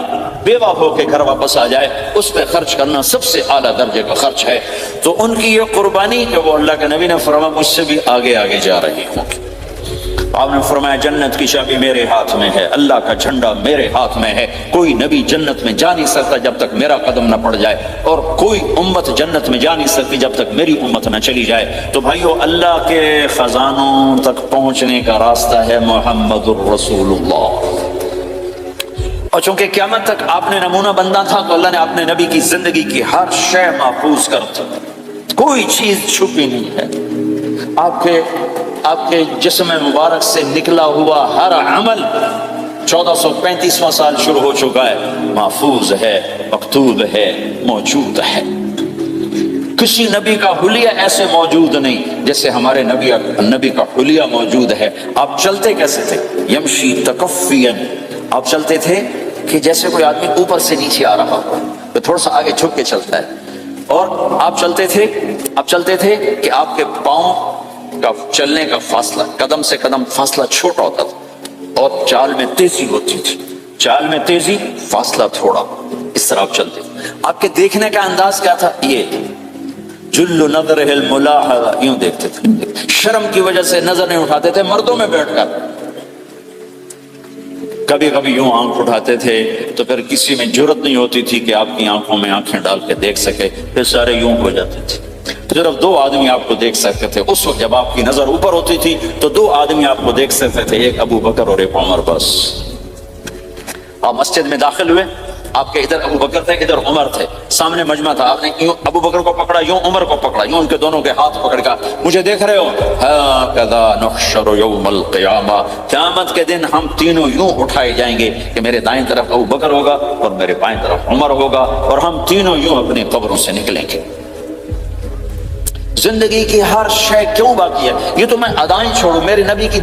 بیوہ ہو کے گھر واپس آ جائے، اس پہ خرچ کرنا سب سے اعلیٰ درجے کا خرچ ہے۔ تو ان کی یہ قربانی کہ وہ اللہ کے نبی نے فرمایا مجھ سے بھی آگے آگے جا رہی ہوں۔ آپ نے فرمایا جنت کی چابی میرے ہاتھ میں ہے، اللہ کا جھنڈا میرے ہاتھ میں ہے، کوئی نبی جنت میں جا نہیں سکتا جب تک میرا قدم نہ پڑ جائے، اور کوئی امت جنت میں جا نہیں سکتی جب تک میری امت نہ چلی جائے۔ تو بھائیو، اللہ کے خزانوں تک پہنچنے کا راستہ ہے محمد الرسول اللہ، اور چونکہ قیامت تک آپ نے نمونہ بندہ تھا تو اللہ نے اپنے نبی کی زندگی کی ہر شے محفوظ کر دی، کوئی چیز چھپی نہیں ہے۔ آپ کے جسم مبارک سے نکلا ہوا ہر عمل 1435واں سال شروع ہو چکا ہے، محفوظ ہے، مکتوب ہے، موجود ہے۔ کسی نبی کا حلیہ ایسے موجود نہیں جیسے ہمارے نبی کا حلیہ موجود ہے۔ آپ چلتے کیسے تھے؟ یمشی تکفیا، آپ چلتے تھے کہ جیسے کوئی آدمی اوپر سے نیچے آ رہا ہو تو تھوڑا سا آگے جھک کے چلتا ہے، اور آپ چلتے تھے کہ آپ کے پاؤں کا چلنے کا فاصلہ، قدم سے قدم فاصلہ چھوٹا ہوتا تھا، اور چال میں تیزی ہوتی تھی، چال میں تیزی، فاصلہ تھوڑا، اس طرح آپ چلتے تھے۔ آپ کے دیکھنے کا انداز کیا تھا؟ یہ جل نظرہ الملاحظہ، یوں دیکھتے تھے، شرم کی وجہ سے نظر نہیں اٹھاتے تھے مردوں میں بیٹھ کر، کبھی کبھی یوں آنکھ اٹھاتے تھے تو پھر کسی میں جرت نہیں ہوتی تھی کہ آپ کی آنکھوں میں آنکھیں ڈال کے دیکھ سکے، پھر سارے یوں ہو جاتے تھے، صرف 2 آدمی آپ کو دیکھ سکتے تھے۔ اس وقت جب آپ کی نظر اوپر ہوتی تھی تو 2 آدمی آپ کو دیکھ سکتے تھے، ایک ابو بکر اور ایک عمر، بس۔ آپ مسجد میں داخل ہوئے، آپ کے ادھر ابو بکر تھے، ادھر عمر تھے، سامنے مجمع تھا، آپ نے یوں ابو بکر کو پکڑا، یوں عمر کو پکڑا، یوں ان کے دونوں کے ہاتھ پکڑ کر، مجھے دیکھ رہے ہو؟ ہاکذا نحشر یوم القیامہ، قیامت کے دن ہم تینوں یوں اٹھائے جائیں گے کہ میرے دائیں طرف ابو بکر ہوگا اور میرے بائیں طرف عمر ہوگا، اور ہم تینوں یوں اپنی قبروں سے نکلیں گے۔ زندگی کی ہر شے کیوں باقی ہے؟ یہ تو میں ادائیں چھوڑوں، میرے نبی کی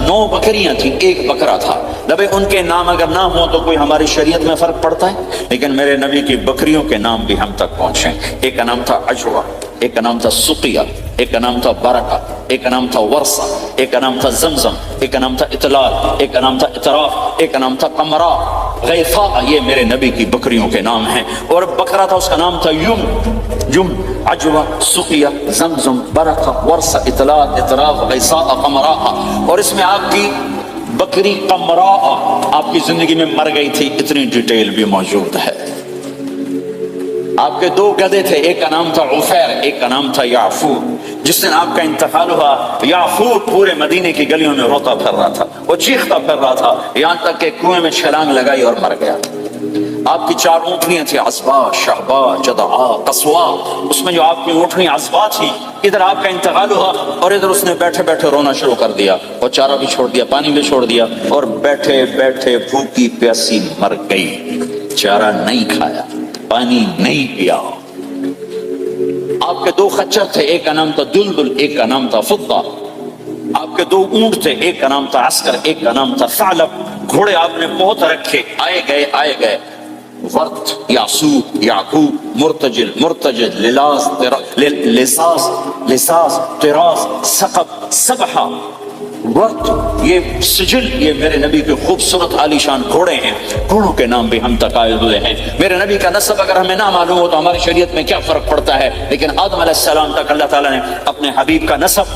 9 بکریاں تھیں، 1 بکرا تھا، نبی ان کے نام اگر نہ ہوں تو کوئی ہماری شریعت میں فرق پڑتا ہے؟ لیکن میرے نبی کی بکریوں کے نام بھی ہم تک پہنچے۔ ایک کا نام تھا عجوہ، ایک کا نام تھا سقیہ، ایک کا نام تھا برکہ، ایک کا نام تھا ورثہ، ایک کا نام تھا زمزم، ایک کا نام تھا اطلال، ایک کا نام تھا اطراف، ایک کا نام تھا قمرا، غیفا، یہ میرے نبی کی بکریوں کے نام ہیں۔ اور بکرا تھا، اس کا نام تھا یم، عجوہ، سقیہ، زمزم، برکہ، ورثہ، اطلال، اطراف، غیثا، قمرا۔ اور اس میں آپ کی بکری قمرا آپ کی زندگی میں مر گئی تھی، اتنی ڈیٹیل بھی موجود ہے۔ آپ کے 2 گدھے تھے، ایک کا نام تھا عفیر، ایک کا نام تھا یعفور۔ جس دن آپ کا انتقال ہوا، یعفور پورے مدینے کی گلیوں میں روتا پھر رہا تھا، وہ چیختا پھر رہا تھا، یہاں تک کہ کنویں میں چھلانگ لگائی اور مر گیا۔ آپ کی 4 اونٹنیاں تھیں، عصبہ، شہبہ، جدعا، قصوا۔ اس میں جو آپ کی اونٹنی عصبہ تھی، ادھر آپ کا انتقال ہوا اور ادھر اس نے بیٹھے بیٹھے رونا شروع کر دیا، اور چارہ بھی چھوڑ دیا، پانی بھی چھوڑ دیا، اور بیٹھے بیٹھے بھوکی پیاسی مر گئی، چارہ نہیں کھایا، پانی نہیں پیا۔ آپ کے 2 خچر تھے، ایک کا نام تھا دلدل، ایک کا نام تھا فضہ۔ آپ کے 2 اونٹ تھے، ایک کا نام تھا عسکر، ایک کا نام تھا ثعلب۔ گھوڑے آپ نے بہت رکھے، آئے گئے، ورت، یاسوب، یعقوب، مرتجل، لساس، طراز، ثقب، سبحہ، ورت، یہ سجل، یہ میرے نبی کے خوبصورت عالیشان گھوڑے ہیں۔ گھوڑوں کے نام بھی ہم تک آئے ہوئے ہیں۔ میرے نبی کا نسب اگر ہمیں نہ معلوم ہو تو ہماری شریعت میں کیا فرق پڑتا ہے؟ لیکن آدم علیہ السلام تک اللہ تعالیٰ نے اپنے حبیب کا نسب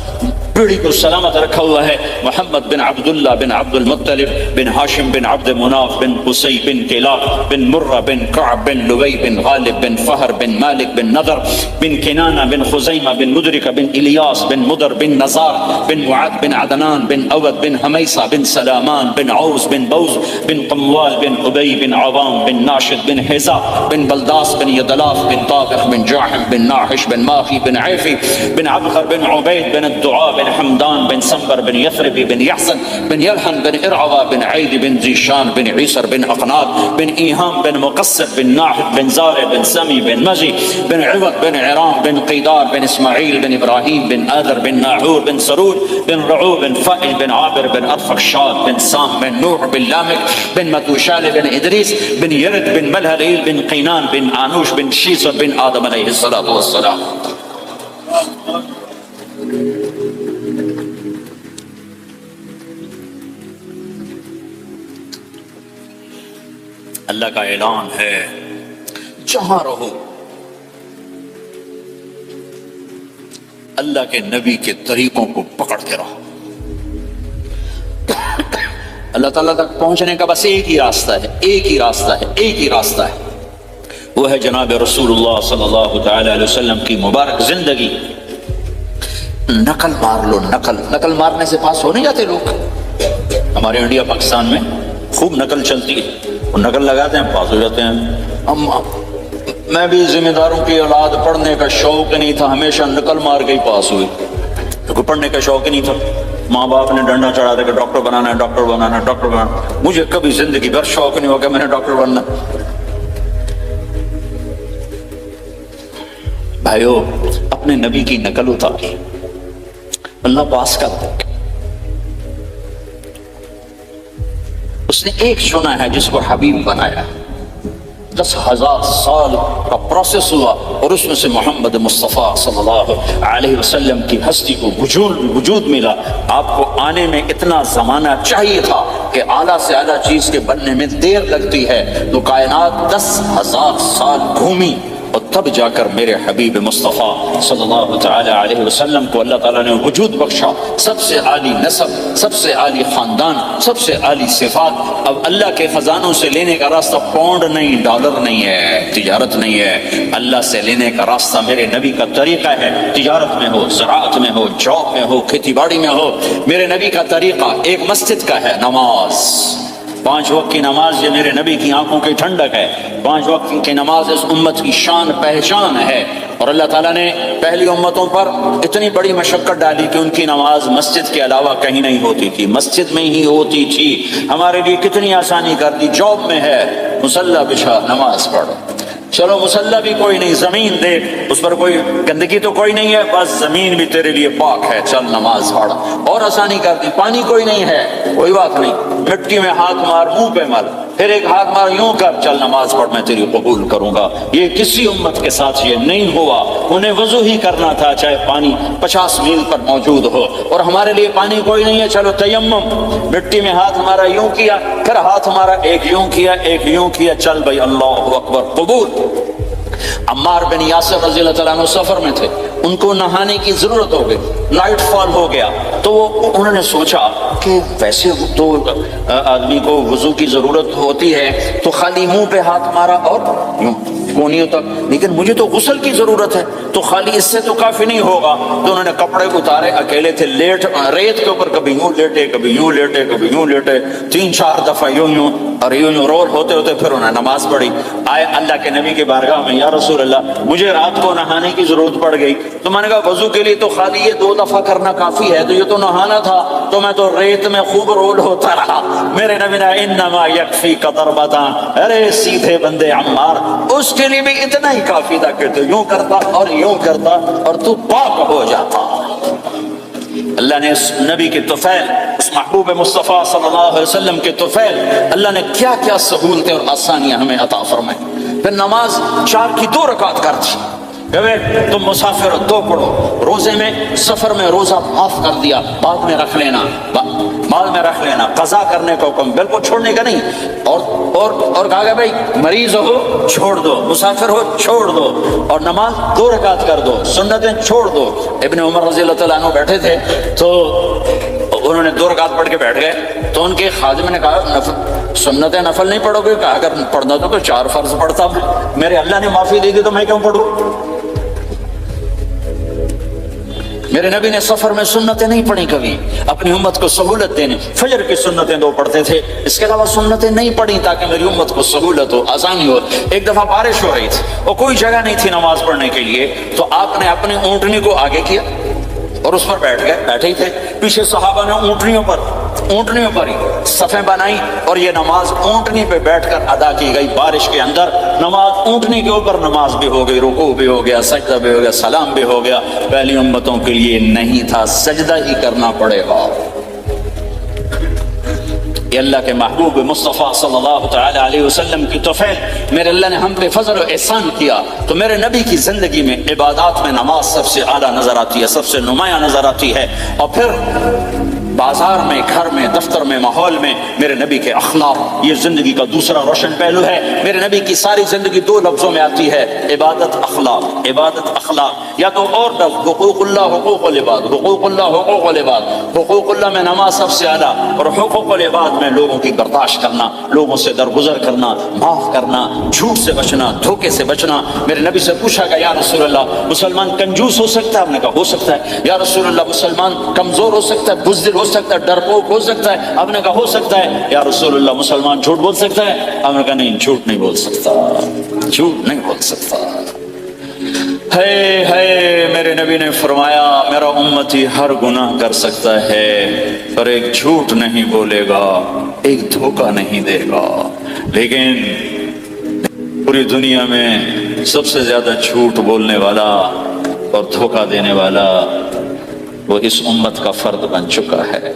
پیڑھی کو سلامت رکھا ہوا ہے۔ محمد بن عبداللہ بن عبد المطلب بن ہاشم بن عبد مناف بن قصی بن کلاب بن مرہ بن کعب بن لوی بن غالب بن فہر بن مالک بن نضر بن کنانہ بن خزیمہ بن مدرکہ بن الیاس بن مدر بن نزار بن وعد بن عدنان بن اود بن حمیسہ بن سلامان بن عوز بن بوز بن قموال بن عبی بن عوام بن ناشد بن حزا بن بلداس بن یدلاف بن طابخ بن جاحم بن ناحش بن ماخی بن عیفی بن عبخر بن عبید بن الدعاء بن بن حمدان بن سنبر بن یثرب بن یحسن بن یلحن بن ارعوا بن عید بن ذیشان بن عیسر بن اقناط بن ایہام بن مقصد بن ناحد بن زارع بن سمی بن مزی بن عوض بن عرام بن قیدار بن اسماعیل بن ابراہیم بن آذر بن ناحور بن سرور بن رعو بن فائل بن عابر بن ارفخشاد بن سام بن نوح بن لامک بن متوشال بن ادریس بن یرد بن ملہلیل بن قینان بن آنوش بن شیسر بن آدم علیہ السلام. اللہ کا اعلان ہے جہاں رہو اللہ کے نبی کے طریقوں کو پکڑتے رہو. اللہ تعالیٰ تک پہنچنے کا بس ایک ہی راستہ ہے، ایک ہی راستہ ہے، ایک ہی راستہ ہے، وہ ہے جناب رسول اللہ صلی اللہ تعالی علیہ وسلم کی مبارک زندگی. نقل مار لو، نقل مارنے سے پاس ہو نہیں جاتے لوگ. ہمارے انڈیا پاکستان میں خوب نقل چلتی ہے، وہ نقل لگاتے ہیں پاس ہو جاتے ہیں. میں بھی ذمہ داروں کی اولاد، پڑھنے کا شوق نہیں تھا، ہمیشہ نقل مار کے ہی پاس ہوئی، کیونکہ پڑھنے کا شوق ہی نہیں تھا. ماں باپ نے ڈنڈا چڑھا دیا کہ ڈاکٹر بنانا ہے، ڈاکٹر بنانا ہے، ڈاکٹر بنانا. مجھے کبھی زندگی بھر شوق نہیں ہو کہ میں نے ڈاکٹر بننا. بھائیو اپنے نبی کی نقل اتاری، اللہ پاس کر دے. اس نے ایک چنا ہے جس کو حبیب بنایا. 10,000 سال کا پروسیس ہوا اور اس میں سے محمد مصطفیٰ صلی اللہ علیہ وسلم کی ہستی کو وجود ملا. آپ کو آنے میں اتنا زمانہ چاہیے تھا کہ اعلیٰ سے اعلیٰ چیز کے بننے میں دیر لگتی ہے، تو کائنات 10,000 سال گھومی اور تب جا کر میرے حبیب مصطفیٰ صلی اللہ تعالی علیہ وسلم کو اللہ تعالیٰ نے وجود بخشا. سب سے عالی نسب، سب سے عالی خاندان، سب سے عالی صفات. اب اللہ کے خزانوں سے لینے کا راستہ پاؤنڈ نہیں، ڈالر نہیں ہے، تجارت نہیں ہے. اللہ سے لینے کا راستہ میرے نبی کا طریقہ ہے. تجارت میں ہو، زراعت میں ہو، جاب میں ہو، کھیتی باڑی میں ہو، میرے نبی کا طریقہ ایک مسجد کا ہے، نماز. 5 وقت کی نماز یہ میرے نبی کی آنکھوں کی ٹھنڈک ہے. 5 وقت کی نماز اس امت کی شان پہچان ہے. اور اللہ تعالیٰ نے پہلی امتوں پر اتنی بڑی مشقت ڈالی کہ ان کی نماز مسجد کے علاوہ کہیں نہیں ہوتی تھی، مسجد میں ہی ہوتی تھی. ہمارے لیے کتنی آسانی کر دی. جاب میں ہے، مصلی بچھا، نماز پڑھو. چلو مصلی بھی کوئی نہیں، زمین دیکھ، اس پر کوئی گندگی تو کوئی نہیں ہے، بس زمین بھی تیرے لیے پاک ہے، چل نماز پڑھ. اور آسانی کر دی. پانی کوئی نہیں ہے، کوئی بات نہیں، مٹی میں ہاتھ مار، منہ پہ مل، پھر ایک ہاتھ مار، یوں کر، چل نماز پڑھ، میں تیری قبول کروں گا. یہ کسی امت کے ساتھ یہ نہیں ہوا. انہیں وضو ہی کرنا تھا چاہے پانی 50 میل پر موجود ہو. اور ہمارے لیے پانی کوئی نہیں ہے، چلو تیمم، مٹی میں ہاتھ مارا، یوں کیا، پھر ہاتھ مارا، ایک یوں کیا، ایک یوں کیا، چل بھائی اللہ اکبر، قبول. عمار بن یاسر رضی اللہ تعالیٰ عنہ سفر میں تھے، ان کو نہانے کی ضرورت ہو گئی، نائٹ فال ہو گیا. تو انہوں نے سوچا کہ ویسے تو آدمی کو وضو کی ضرورت ہوتی ہے تو خالی منہ پہ ہاتھ مارا اور یوں کونیوں تک، لیکن مجھے تو غسل کی ضرورت ہے، تو خالی اس سے تو کافی نہیں ہوگا. تو انہوں نے کپڑے اتارے، اکیلے تھے، ریت کے اوپر کبھی یوں لیٹے، کبھی یوں لیٹے، کبھی یوں لیٹے، 3-4 دفعہ یوں اور یوں رول ہوتے ہوتے پھر انہوں نے نماز پڑھی. آئے اللہ کے نبی کی بارگاہ میں، یا رسول اللہ مجھے رات کو نہانے کی ضرورت پڑ گئی. تو میں نے کہا وضو کے لیے تو خالی یہ 2 دفعہ کرنا کافی ہے، تو یہ تو نہانا تھا، تو میں تو ریت میں خوب رول ہوتا رہا. میرے نبی نے انما یکفیک ضربتان، ارے سیدھے بندے عمار، اس کے لیے بھی اتنا ہی کافی تھا کہ تو یوں کرتا اور یوں کرتا اور تو پاک ہو جاتا. اللہ نے اس نبی کے طفیل، اس محبوب مصطفیٰ صلی اللہ علیہ وسلم کے طفیل، اللہ نے کیا کیا سہولتیں اور آسانیاں ہمیں عطا فرمائیں. پھر نماز 4 کی 2 رکعت کر دی. تم مسافر 2 پڑھو. روزے میں، سفر میں روزہ معاف کر دیا، بعد میں رکھ لینا، بعد میں رکھ لینا. قضا کرنے کا حکم، بالکل چھوڑنے کا نہیں. اور کہا گیا بھائی مریض ہو چھوڑ دو، مسافر ہو چھوڑ دو، اور نماز 2 رکعت کر دو، سنتیں چھوڑ دو. ابن عمر رضی اللہ تعالیٰ عنہ بیٹھے تھے تو انہوں نے 2 رکعت پڑھ کے بیٹھ گئے. تو ان کے خادم نے کہا سنتیں نفل نہیں پڑھو گے؟ کہا اگر پڑھنا تو 4 فرض پڑھتا ہوں، میرے اللہ نے معافی دے دی تو میں کیوں پڑھوں؟ میرے نبی نے سفر میں سنتیں نہیں پڑھی کبھی، اپنی امت کو سہولت دینے. فجر کی سنتیں 2 پڑھتے تھے، اس کے علاوہ سنتیں نہیں پڑھی تاکہ میری امت کو سہولت ہو، آسانی ہو. ایک دفعہ بارش ہو رہی تھی اور کوئی جگہ نہیں تھی نماز پڑھنے کے لیے، تو آپ نے اپنی اونٹنی کو آگے کیا اور اس پر بیٹھ گئے، بیٹھے ہی تھے۔ پیچھے صحابہ نے اونٹنیوں پر ہی صفیں بنائی اور یہ نماز اونٹنی پہ بیٹھ کر ادا کی گئی۔ بارش کے اندر نماز اونٹنی کے اوپر نماز بھی ہو گئی، رکوع بھی ہو گیا، سجدہ بھی ہو گیا، سلام بھی ہو گیا۔ پہلی امتوں کے لیے نہیں تھا، سجدہ ہی کرنا پڑے گا۔ یہ اللہ کے محبوب مصطفیٰ صلی اللہ تعالی علیہ وسلم کی توفیق، میرے اللہ نے ہم پہ فضل و احسان کیا تو میرے نبی کی زندگی میں عبادات میں نماز سب سے اعلیٰ نظر آتی ہے، سب سے نمایاں نظر آتی ہے۔ اور پھر بازار میں، گھر میں، دفتر میں، ماحول میں میرے نبی کے اخلاق، یہ زندگی کا دوسرا روشن پہلو ہے۔ میرے نبی کی ساری زندگی دو لفظوں میں آتی ہے، عبادت اخلاق، عبادت اخلاق، یا تو اور لفظ حقوق اللہ حقوق العباد، حقوق اللہ حقوق العباد۔ حقوق اللہ میں نماز سب سے اعلیٰ، اور حقوق العباد میں لوگوں کی برداشت کرنا، لوگوں سے درگزر کرنا، معاف کرنا، جھوٹ سے بچنا، دھوکے سے بچنا۔ میرے نبی سے پوچھا گیا، یا رسول اللہ مسلمان کنجوس ہو سکتا ہے؟ آپ نے کہا ہو سکتا ہے۔ یا رسول اللہ مسلمان کمزور ہو سکتا ہے، بزدل ہو سکتا ہے، ڈرپوک ہو سکتا ہے؟ آپ نے کہا ہو سکتا ہے۔ یا رسول اللہ مسلمان جھوٹ بول سکتا ہے؟ آپ نے کہا نہیں، جھوٹ نہیں بول سکتا، جھوٹ نہیں بول سکتا۔ ہے میرے نبی نے فرمایا میرا امتی ہر گناہ کر سکتا ہے پر ایک جھوٹ نہیں بولے گا، ایک دھوکہ نہیں دے گا۔ لیکن پوری دنیا میں سب سے زیادہ جھوٹ بولنے والا اور دھوکہ دینے والا وہ اس امت کا فرد بن چکا ہے۔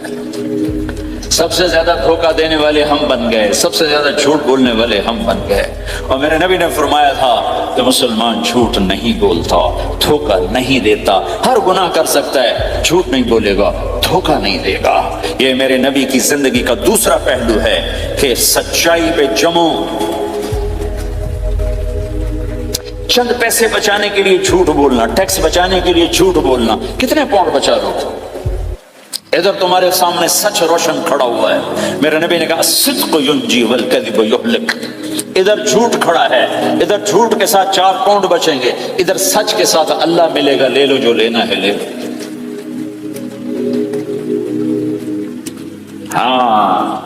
سب سے زیادہ دھوکہ دینے والے ہم بن گئے، سب سے زیادہ جھوٹ بولنے والے ہم بن گئے۔ اور میرے نبی نے فرمایا تھا کہ مسلمان جھوٹ نہیں بولتا، دھوکہ نہیں دیتا، ہر گناہ کر سکتا ہے، جھوٹ نہیں بولے گا، دھوکہ نہیں دے گا۔ یہ میرے نبی کی زندگی کا دوسرا پہلو ہے کہ سچائی پہ جمو۔ چند پیسے بچانے کے لیے جھوٹ بولنا، ٹیکس بچانے کے لیے جھوٹ بولنا، کتنے پاؤنڈ بچا لو؟ ادھر تمہارے سامنے سچ روشن کھڑا ہوا ہے۔ میرے نبی نے کہا الصدق ینجی والکذب یہلک۔ ادھر جھوٹ کھڑا ہے، ادھر جھوٹ کے ساتھ 4 پاؤنڈ بچیں گے، ادھر سچ کے ساتھ اللہ ملے گا، لے لو جو لینا ہے لے لو۔ ہاں،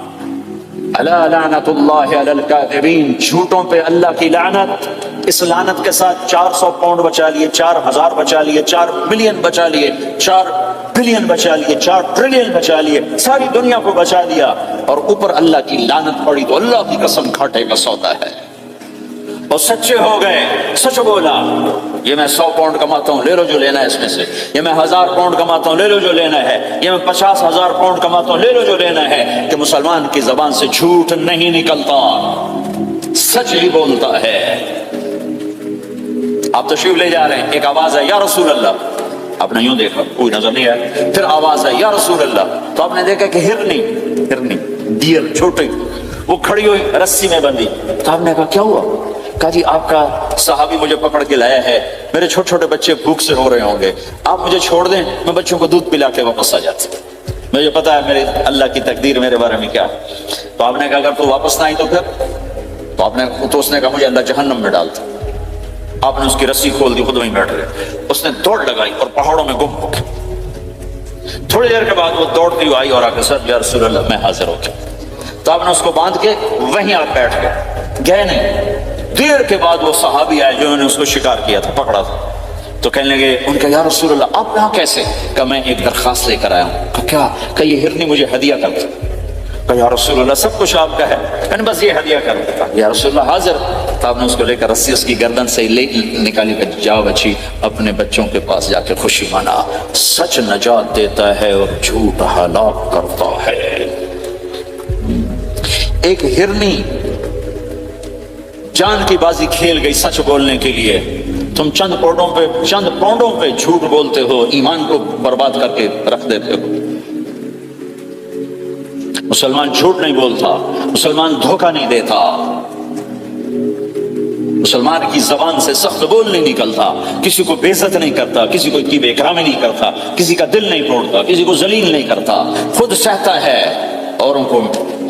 الا لعنت اللہ علی الکاذبین، جھوٹوں پہ اللہ کی لعنت۔ اس لعنت کے ساتھ 400 پاؤنڈ بچا لیے، 4000 بچا لیے، 4 ملین بچا لیے، 4 بلین بچا لیے، 4 ٹریلین بچا لیے، ساری دنیا کو بچا لیا، اور اوپر اللہ کی لعنت پڑی تو اللہ کی قسم گھاٹے کا سودا ہے۔ اور سچے ہو گئے، سچ بولا، یہ میں 100 پاؤنڈ کماتا ہوں، لے لو جو لینا ہے اس میں سے، یہ میں 1000 پاؤنڈ کماتا ہوں، لے لو جو لینا ہے، یہ میں 50,000 پاؤنڈ کماتا ہوں، لے لو جو لینا ہے۔ کہ مسلمان کی زبان سے جھوٹ نہیں نکلتا، سچ ہی بولتا ہے۔ آپ تشریف لے جا رہے ہیں، ایک آواز ہے یا رسول اللہ، آپ نے یوں دیکھا کوئی نظر نہیں آیا، پھر آواز ہے یا رسول اللہ، تو آپ نے دیکھا کہ ہرنی ڈیئر چھوٹی وہ کھڑی ہوئی رسی میں بندھی، تو آپ نے کہا کیا ہوا؟ کہا جی آپ کا صحابی مجھے پکڑ کے لایا ہے، میرے چھوٹے چھوٹے بچے بھوک سے رو رہے ہوں گے، آپ مجھے چھوڑ دیں، میں بچوں کو دودھ پلا کے واپس آ جاتا ہوں، مجھے پتا ہے میرے اللہ کی تقدیر میرے بارے میں کیا۔ تو آپ نے کہا اگر تو واپس نہ آئی تو پھر؟ تو اس نے کہا مجھے اللہ جہنم میں ڈالتا۔ آپ نے اس کی رسی کھول دی، خود وہیں بیٹھ گئے، اس نے دوڑ لگائی اور پہاڑوں میں گم ہو گئی۔ تھوڑی دیر کے بعد وہ دوڑتی ہوئی آئی اور آ کے سر یا رسول اللہ میں حاضر ہو گیا۔ تو آپ نے اس کو باندھ کے وہیں آپ بیٹھ گئے نہیں۔ دیر کے بعد وہ صحابی آئے جنہوں نے اس کو شکار کیا تھا، پکڑا تھا، تو کہنے لگے، ان کا یا رسول اللہ آپ یہاں کیسے؟ کہا میں ایک درخواست لے کر آیا ہوں۔ کہا کیا؟ کہ یہ ہرنی مجھے ہدیہ کر دو۔ کہا یا رسول اللہ سب کچھ آپ کا ہے، میں نے بس یہ ہدیہ کر دیا۔ یا رسول اللہ حاضر۔ تو آپ نے اس کو لے کر رسی اس کی گردن سے لے نکالی کہ جاؤ بچی اپنے بچوں کے پاس جا کے خوشی منا۔ سچ نجات دیتا ہے اور جھوٹ ہلاک کرتا ہے۔ ایک ہرنی جان کی بازی کھیل گئی سچ بولنے کے لیے، تم چند پاؤنڈوں پہ جھوٹ بولتے ہو، ایمان کو برباد کر کے رکھ دیتے ہو۔ مسلمان جھوٹ نہیں بولتا، مسلمان دھوکہ نہیں دیتا، مسلمان کی زبان سے سخت بول نہیں نکلتا، کسی کو بے عزت نہیں کرتا، کسی کو بے اکرامی نہیں کرتا، کسی کا دل نہیں توڑتا، کسی کو ذلیل نہیں کرتا، خود سہتا ہے، اوروں کو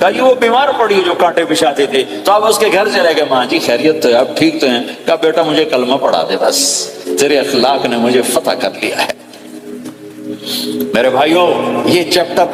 کہا یہ وہ بیمار پڑی جو کانٹے بچھاتے تھے۔ تو آپ اس کے گھر چلے گئے، ماں جی خیریت تو ہے، آپ ٹھیک تو ہیں؟ کہا بیٹا مجھے کلمہ پڑھا دے، بس تیرے اخلاق نے مجھے فتح کر لیا ہے۔ میرے بھائیوں یہ چیپٹر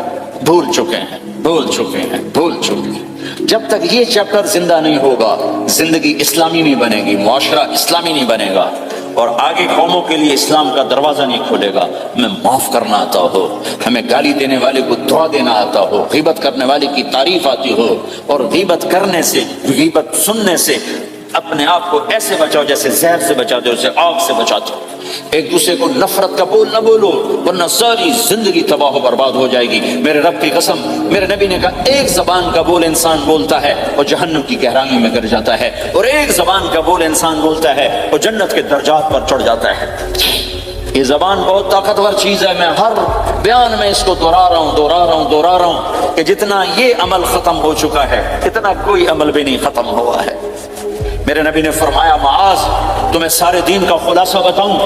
بھول چکے ہیں، بھول چکے ہیں، بھول چکے ہیں۔ جب تک یہ چیپٹر زندہ نہیں ہوگا زندگی اسلامی نہیں بنے گی، معاشرہ اسلامی نہیں بنے گا، اور آگے قوموں کے لیے اسلام کا دروازہ نہیں کھولے گا۔ ہمیں معاف کرنا آتا ہو، ہمیں گالی دینے والے کو دعا دینا آتا ہو، غیبت کرنے والے کی تعریف آتی ہو، اور غیبت کرنے سے، غیبت سننے سے اپنے آپ کو ایسے بچاؤ جیسے زہر سے بچاتے ہو، جیسے آگ سے بچاتے ہو۔ ایک دوسرے کو نفرت کا بول نہ بولو ورنہ ساری زندگی تباہ و برباد ہو جائے گی۔ میرے رب کی قسم، میرے نبی نے کہا ایک زبان کا بول انسان بولتا ہے اور جہنم کی گہرائیوں میں گر جاتا ہے، اور ایک زبان کا بول انسان بولتا ہے اور جنت کے درجات پر چڑھ جاتا ہے۔ یہ زبان بہت طاقتور چیز ہے، میں ہر بیان میں اس کو دہرا رہا ہوں کہ جتنا یہ عمل ختم ہو چکا ہے اتنا کوئی عمل بھی نہیں ختم ہوا ہے۔ میرے نبی نے فرمایا معاذ تمہیں سارے دین کا خلاصہ بتاؤں؟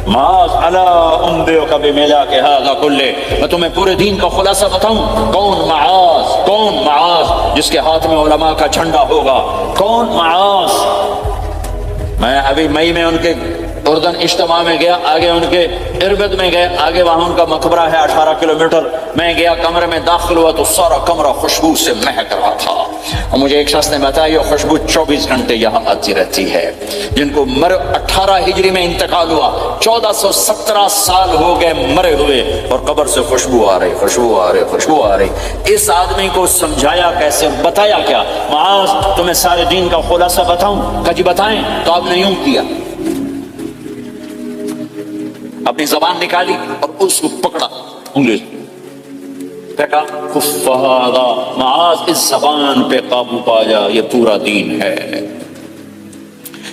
معاذ الا انبئک بملاک ھذا کلہ، میں تمہیں پورے دین کا خلاصہ بتاؤں؟ کون معاذ؟ کون معاذ جس کے ہاتھ میں علماء کا جھنڈا ہوگا؟ کون معاذ؟ میں ابھی مئی میں ان کے اردن اجتماع میں گیا، آگے ان کے اربد میں گئے، آگے وہاں ان کا مقبرہ ہے 18 کلومیٹر۔ میں گیا کمرے میں داخل ہوا تو سارا کمرہ خوشبو سے مہک رہا تھا، اور مجھے ایک شخص نے بتایا یہ خوشبو 24 گھنٹے یہاں آتی رہتی ہے۔ جن کو 18 ہجری میں انتقال ہوا، 1417 سال ہو گئے مرے ہوئے، اور قبر سے خوشبو آ رہی، خوشبو آ رہی، خوشبو آ رہی۔ اس آدمی کو سمجھایا کیسے، بتایا کیا؟ معاذ تمہیں سارے دین کا خلاصہ بتاؤں؟ کہا جی بتائیں۔ تو آپ نے یوں کیا، اپنی زبان نکالی اور اس کو پکڑا انگلی، کہا کفارا معاذ اس زبان پہ قابو پا جا، یہ پورا دین ہے۔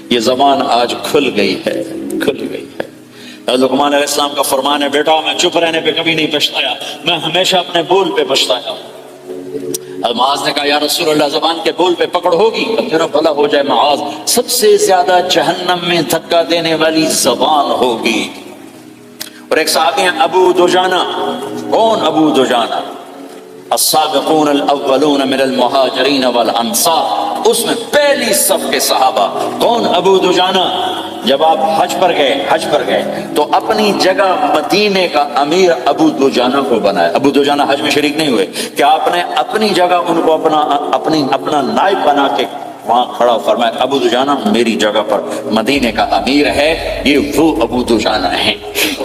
یہ زبان آج کھل گئی ہے، کھل گئی ہے۔ لقمان علیہ السلام کا فرمان ہے بیٹا میں چپ رہنے پہ کبھی نہیں پچھتایا، میں ہمیشہ اپنے بول پہ پچھتایا۔ معاذ نے کہا یا رسول اللہ زبان کے بول پہ پکڑ ہوگی، تیرا بھلا ہو جائے معاذ، سب سے زیادہ جہنم میں دھکا دینے والی زبان ہوگی۔ اور ایک صحابی ہیں ابو دجانہ۔ کون ابو دجانہ؟ السابقون الاولون من المہاجرین والانصار، اس میں پہلی صف کے صحابہ۔ کون ابو دجانہ؟ جب آپ حج پر گئے تو اپنی جگہ مدینے کا امیر ابو دجانہ کو بنایا۔ ابو دجانہ حج میں شریک نہیں ہوئے کہ آپ نے اپنی جگہ ان کو اپنا نائب بنا کے وہاں کھڑا فرمایا ابو دجانہ میری جگہ پر مدینے کا امیر ہے، یہ وہ ابو دجانہ ہیں۔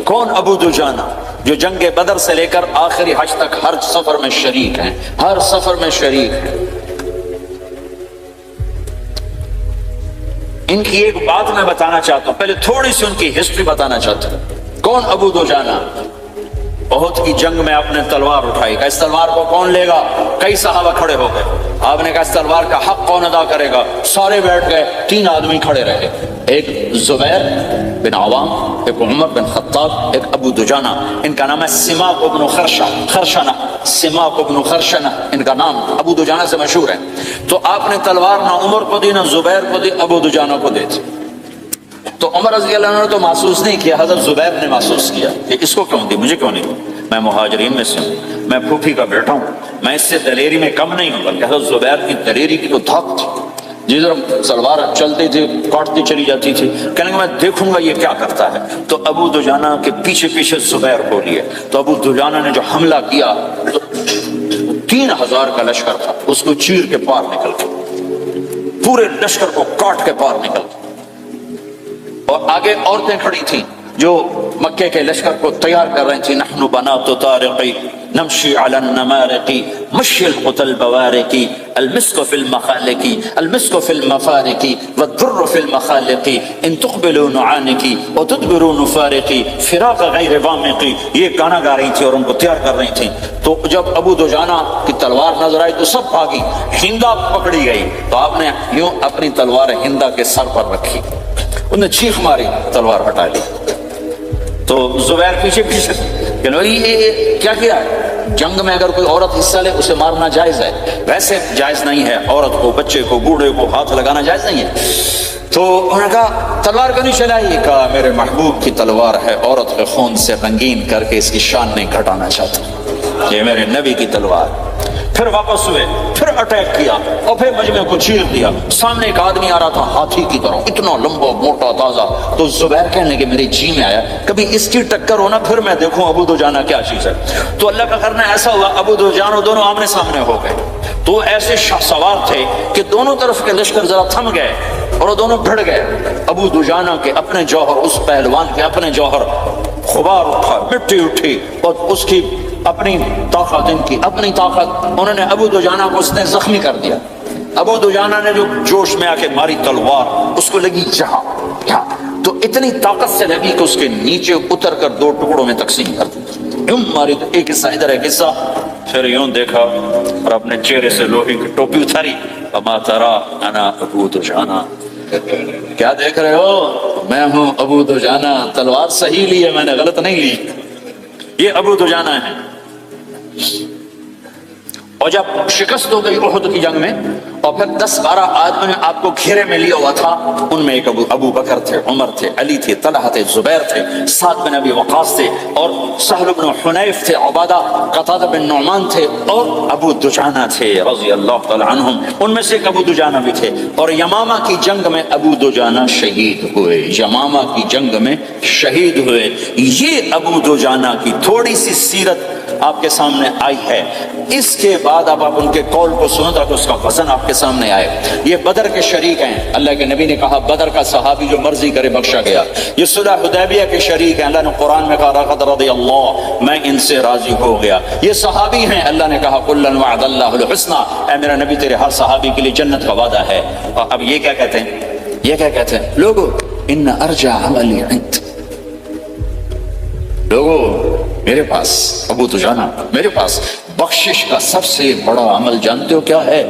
کون ابو دجانہ؟ جو جنگ بدر سے لے کر آخری حج تک ہر سفر میں شریک ہیں، ہر سفر میں شریک ہیں۔ ان کی ایک بات میں بتانا چاہتا ہوں، پہلے تھوڑی سی ان کی ہسٹری بتانا چاہتا ہوں۔ کون ابو دجانہ؟ احد کی جنگ میں آپ نے تلوار اٹھائی، کہ اس تلوار کو کون لے گا؟ کئی صحابہ کھڑے ہو گئے۔ آپ نے کہا اس تلوار کا حق کون ادا کرے گا؟ سارے بیٹھ گئے، 3 آدمی کھڑے رہے، ایک زبیر بن عوام، ایک عمر بن خطاب، ایک ابو دجانہ۔ ان کا نام ہے سماک بن خرشنہ، سماک بن خرشنہ ان کا نام ابو دجانہ سے مشہور ہے۔ تو آپ نے تلوار نہ عمر کو دی، نہ زبیر کو دی، ابو دجانہ کو دی۔ تو عمر رضی اللہ عنہ نے تو محسوس نہیں کیا، حضرت زبیر نے محسوس کیا کہ اس کو کیوں دی، مجھے کیوں نہیں دی؟ میں مہاجرین میں سے ہوں، میں پھوپھی کا بیٹا ہوں، میں اس سے دلیری میں کم نہیں ہوں۔ بلکہ حضرت زبیر کی دلیری کی تو دھاک تھی، جدھر سلوار چلتی تھی کاٹتی چلی جاتی تھی، کہنے کہ میں دیکھوں گا یہ کیا کرتا ہے۔ تو ابو دجانہ کے پیچھے پیچھے زبیر کو لیے، تو ابو دجانہ نے جو حملہ کیا تو 3000 کا لشکر تھا، اس کو چیر کے پار نکل گیا، پورے لشکر کو کاٹ کے پار نکل گیا۔ اور آگے عورتیں کھڑی تھیں جو مکے کے لشکر کو تیار کر رہی تھیں، نحن بنات طارقی نمشی علی النمارقی مشی القتل بوارقی المسک فی المخالقی المسک فی المفارقی والدر فی المخالقی ان تقبلوا نعانقی وتدبروا نفارقی فراق غیر وامقی، یہ گانا گا رہی تھی اور ان کو تیار کر رہی تھیں۔ تو جب ابو دجانہ کی تلوار نظر آئی تو سب بھاگی، ہندا پکڑی گئی، تو آپ نے یوں اپنی تلوار ہندا کے سر پر رکھی، انہوں نے چیخ ماری، تلوار ہٹا لی۔ تو زبیر پیچھے پیچھے کہ یہ کیا کیا ہے؟ جنگ میں اگر کوئی عورت حصہ لے اسے مارنا جائز ہے، ویسے جائز نہیں ہے، عورت کو، بچے کو، بوڑھے کو ہاتھ لگانا جائز نہیں ہے۔ تو انہوں نے کہا تلوار کیوں نہیں چلائی؟ کہا میرے محبوب کی تلوار ہے، عورت کے خون سے رنگین کر کے اس کی شان نہیں گھٹانا چاہتا۔ یہ میرے نبی کی تلوار۔ پھر واپس ہوئے، پھر اٹیک کیا اور پھر مجمع کو چیر دیا۔ سامنے ایک آدمی آ رہا تھا ہاتھی کی طرح، اتنا لمبا موٹا تازہ، تو زبیر کہنے کہ میری جی میں آیا کبھی اس کی ٹکر ہونا پھر میں دیکھوں ابو دجانہ کیا چیز ہے۔ تو اللہ کا کرنا ایسا ہوا ابو دجانہ دونوں آمنے سامنے ہو گئے، تو ایسے شاہ سوار تھے کہ دونوں طرف کے لشکر ذرا تھم گئے اور وہ دونوں بھڑ گئے۔ ابو دجانہ کے اپنے جوہر، اس پہلوان کے اپنے جوہر، غبار اٹھا، مٹی اٹھی، اور اس کی اپنی طاقت، ان کی اپنی طاقت، انہوں نے ابو دجانہ کو اس نے زخمی کر دیا۔ ابو دجانہ نے جو جوش میں آ کے ماری تلوار، اس کو لگی جہاں، تو اتنی طاقت سے لگی کہ اس کے نیچے اتر کر دو ٹکڑوں میں تقسیم کر دی، یوں ماری، تو ایک حصہ ادھر ایک حصہ۔ پھر یوں دیکھا اور اپنے چہرے سے لوہے کی ٹوپی اتاری، اما ترا انا ابو دجانہ، کیا دیکھ رہے ہو، میں ہوں ابو دجانہ، تلوار صحیح لی ہے میں نے، غلط نہیں لی، یہ ابو دجانہ ہے۔ اور جب شکست ہو گئی احد کی جنگ میں، اور پھر 10-12 آدمی نے آپ کو گھیرے میں لیا ہوا تھا، ان میں ایک ابو بکر تھے، عمر تھے، علی تھے، طلحہ تھے، زبیر تھے، سعد بن ابی وقاص تھے، اور سہل بن حنیف تھے، عبادہ قتادہ بن نعمان تھے، اور ابو دجانہ تھے رضی اللہ تعالی عنہم، ان میں سے ایک ابو دجانہ بھی تھے۔ اور یمامہ کی جنگ میں ابو دجانہ شہید ہوئے، یمامہ کی جنگ میں شہید ہوئے۔ یہ ابو دجانہ کی تھوڑی سی سیرت آپ کے سامنے آئی ہے۔ اس کے بعد اب آپ ان کے قول کو سنو تاکہ اس کا وزن آپ کے سامنے آئے۔ یہ بدر کے شریک ہیں، اللہ کے نبی نے کہا بدر کا صحابی جو مرضی کرے بخشا گیا۔ یہ صلح حدیبیہ کے شریک ہیں، اللہ نے قرآن میں کہا لقد رضی اللہ، میں ان سے راضی ہو گیا۔ یہ صحابی ہیں، اللہ نے کہا کلا وعد اللہ الحسنى، اے میرا نبی تیرے ہر صحابی کے لیے جنت کا وعدہ ہے۔ اور اب یہ کیا کہتے ہیں، یہ کیا کہتے ہیں لوگو، ان ارجع عملی عند، لوگو میرے پاس، ابو دجانہ میرے پاس بخشش کا سب سے بڑا عمل جانتے ہو کیا ہے؟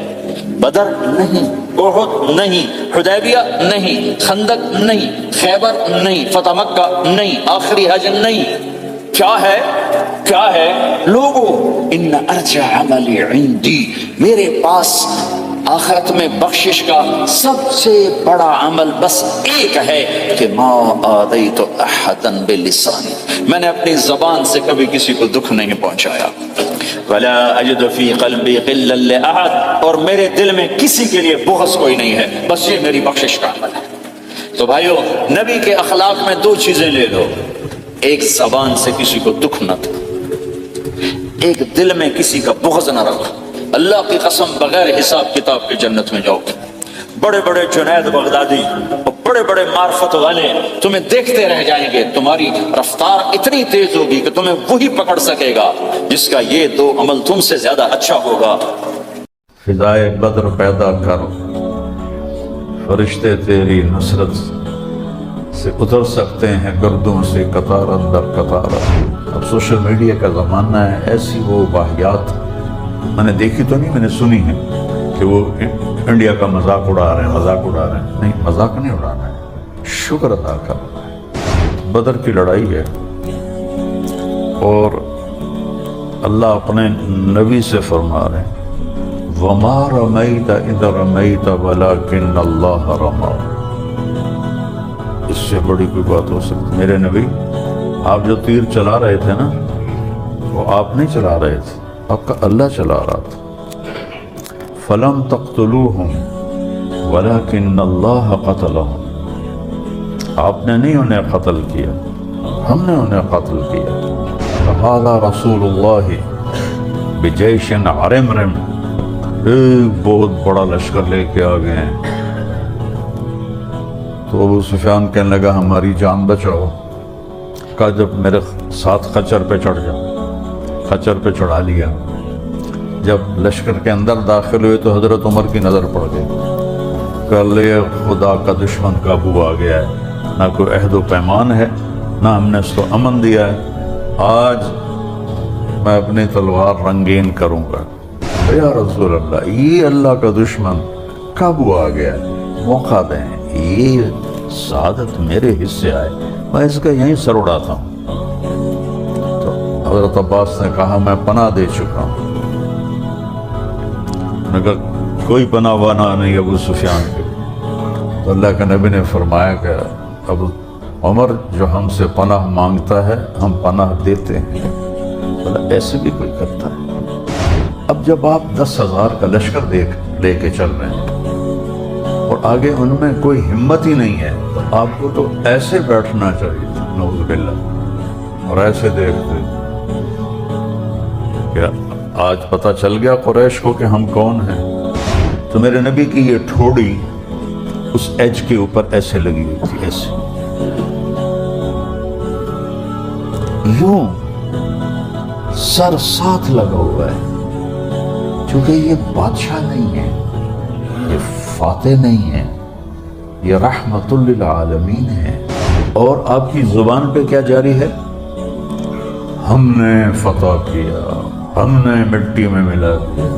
بدر نہیں، احد نہیں، حدیبیہ نہیں، خندق نہیں، خیبر نہیں، فتح مکہ نہیں، آخری حج نہیں، کیا ہے؟ کیا ہے لوگو؟ ان ارجع عملی عندی، میرے پاس آخرت میں بخشش کا سب سے بڑا عمل بس ایک ہے کہ ما آذیت احدا بلسانی، میں نے اپنی زبان سے کبھی کسی کو دکھ نہیں پہنچایا۔ ولا اجد فی قلبی غلا لاحد، اور میرے دل میں کسی کے لیے بغض کوئی نہیں ہے، بس یہ میری بخشش کا عمل ہے۔ تو بھائیو، نبی کے اخلاق میں دو چیزیں لے لو، ایک زبان سے کسی کو دکھ نہ دو، ایک دل میں کسی کا بغض نہ رکھو۔ اللہ کی قسم بغیر حساب کتاب کے جنت میں جاؤ گے۔ بڑے بڑے جنید بغدادی اور بڑے بڑے معرفت والے تمہیں دیکھتے رہ جائیں گے، تمہاری رفتار اتنی تیز ہوگی کہ تمہیں وہی پکڑ سکے گا جس کا یہ دو عمل تم سے زیادہ اچھا ہوگا۔ فضائے بدر پیدا کر، فرشتے تیری نصرت سے اتر سکتے ہیں گردوں سے قطار اندر قطار۔ اب سوشل میڈیا کا زمانہ ہے، ایسی وہ واقعات میں نے دیکھی تو نہیں، میں نے سنی ہے کہ وہ انڈیا کا مذاق اڑا رہے ہیں، مذاق اڑا رہے ہیں۔ نہیں، مذاق نہیں اڑانا ہے، شکر ادا کرنا ہے۔ بدر کی لڑائی ہے اور اللہ اپنے نبی سے فرما رہے ہیں وَمَا رَمَيْتَ إِذْ رَمَيْتَ وَلَكِنَّ اللَّهَ رَمَى۔ اس سے بڑی کوئی بات ہو سکتی؟ میرے نبی، آپ جو تیر چلا رہے تھے نا، وہ آپ نہیں چلا رہے تھے، آپ کا اللہ چلا رہا تھا۔ فَلَمْ تَقْتُلُوهُمْ وَلَكِنَّ اللَّهَ قَتَلَهُمْ، آپ نے نہیں انہیں قتل کیا، ہم نے انہیں قتل کیا۔ فَهَذَا رَسُولُ اللَّهِ بِجَيْشٍ عَرِمْرِمْ، ایک بہت بڑا لشکر لے کے آ گئے ہیں۔ تو ابو سفیان کہنے لگا ہماری جان بچاؤ۔ کہا جب میرے ساتھ خچر پہ چڑھ جاؤ، خچر پہ چڑھا لیا۔ جب لشکر کے اندر داخل ہوئے تو حضرت عمر کی نظر پڑ گئی، کہ لے خدا کا دشمن قابو آ گیا ہے، نہ کوئی عہد و پیمان ہے، نہ ہم نے اس کو امن دیا ہے، آج میں اپنی تلوار رنگین کروں گا۔ یا رسول اللہ، یہ اللہ کا دشمن قابو آ گیا ہے، موقع دیں، یہ سعادت میرے حصے آئے، میں اس کا یہیں سر اڑاتا ہوں۔ حضرت عباس نے کہا میں پناہ دے چکا ہوں۔ نے کہا کوئی پناہ وانا نہیں ابو سفیان کے۔ تو اللہ کے نبی نے فرمایا کہ اب عمر جو ہم سے پناہ مانگتا ہے ہم پناہ دیتے ہیں، بولا ایسے بھی کوئی کرتا ہے؟ اب جب آپ 10,000 کا لشکر لے کے چل رہے ہیں اور آگے ان میں کوئی ہمت ہی نہیں ہے، تو آپ کو تو ایسے بیٹھنا چاہیے تھا، نعوذ باللہ، اور ایسے دیکھتے کہ آج پتہ چل گیا قریش کو کہ ہم کون ہیں۔ تو میرے نبی کی یہ ٹھوڑی اس ایج کے اوپر ایسے لگی ہوئی تھی، ایسے یوں سر ساتھ لگا ہوا ہے، چونکہ یہ بادشاہ نہیں ہے، یہ فاتح نہیں ہے، یہ رحمت للعالمین ہے۔ اور آپ کی زبان پہ کیا جاری ہے؟ ہم نے فتح کیا، ہم نے مٹی میں ملا دیا،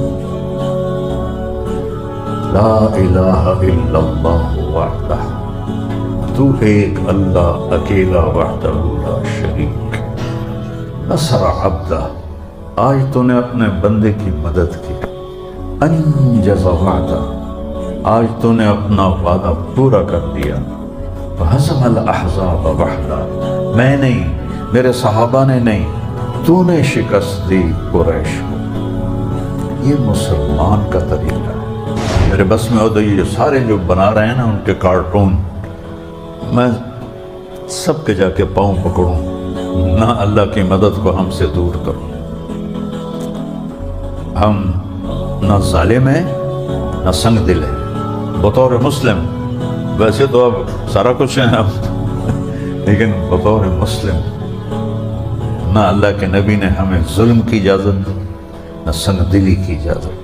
لا الہ الا اللہ وحدہ، تو ایک اللہ اکیلا وحدہ لا شریک، نصر عبدہ، آج تو نے اپنے بندے کی مدد کی، انجز وعدہ، آج تو نے اپنا وعدہ پورا کر دیا، وہزم الاحزاب وحدہ، میں نہیں، میرے صحابہ نے نہیں، تو نے شکست دی قریش کو۔ یہ مسلمان کا طریقہ ہے۔ میرے بس میں ہوتا یہ سارے جو بنا رہے ہیں نا ان کے کارٹون، میں سب کے جا کے پاؤں پکڑوں، نہ اللہ کی مدد کو ہم سے دور کروں۔ ہم نہ ظالم ہیں نہ سنگ دل ہیں بطور مسلم، ویسے تو اب سارا کچھ ہے اب، لیکن بطور مسلم نہ اللہ کے نبی نے ہمیں ظلم کی اجازت نہ سنگ دلی کی اجازت۔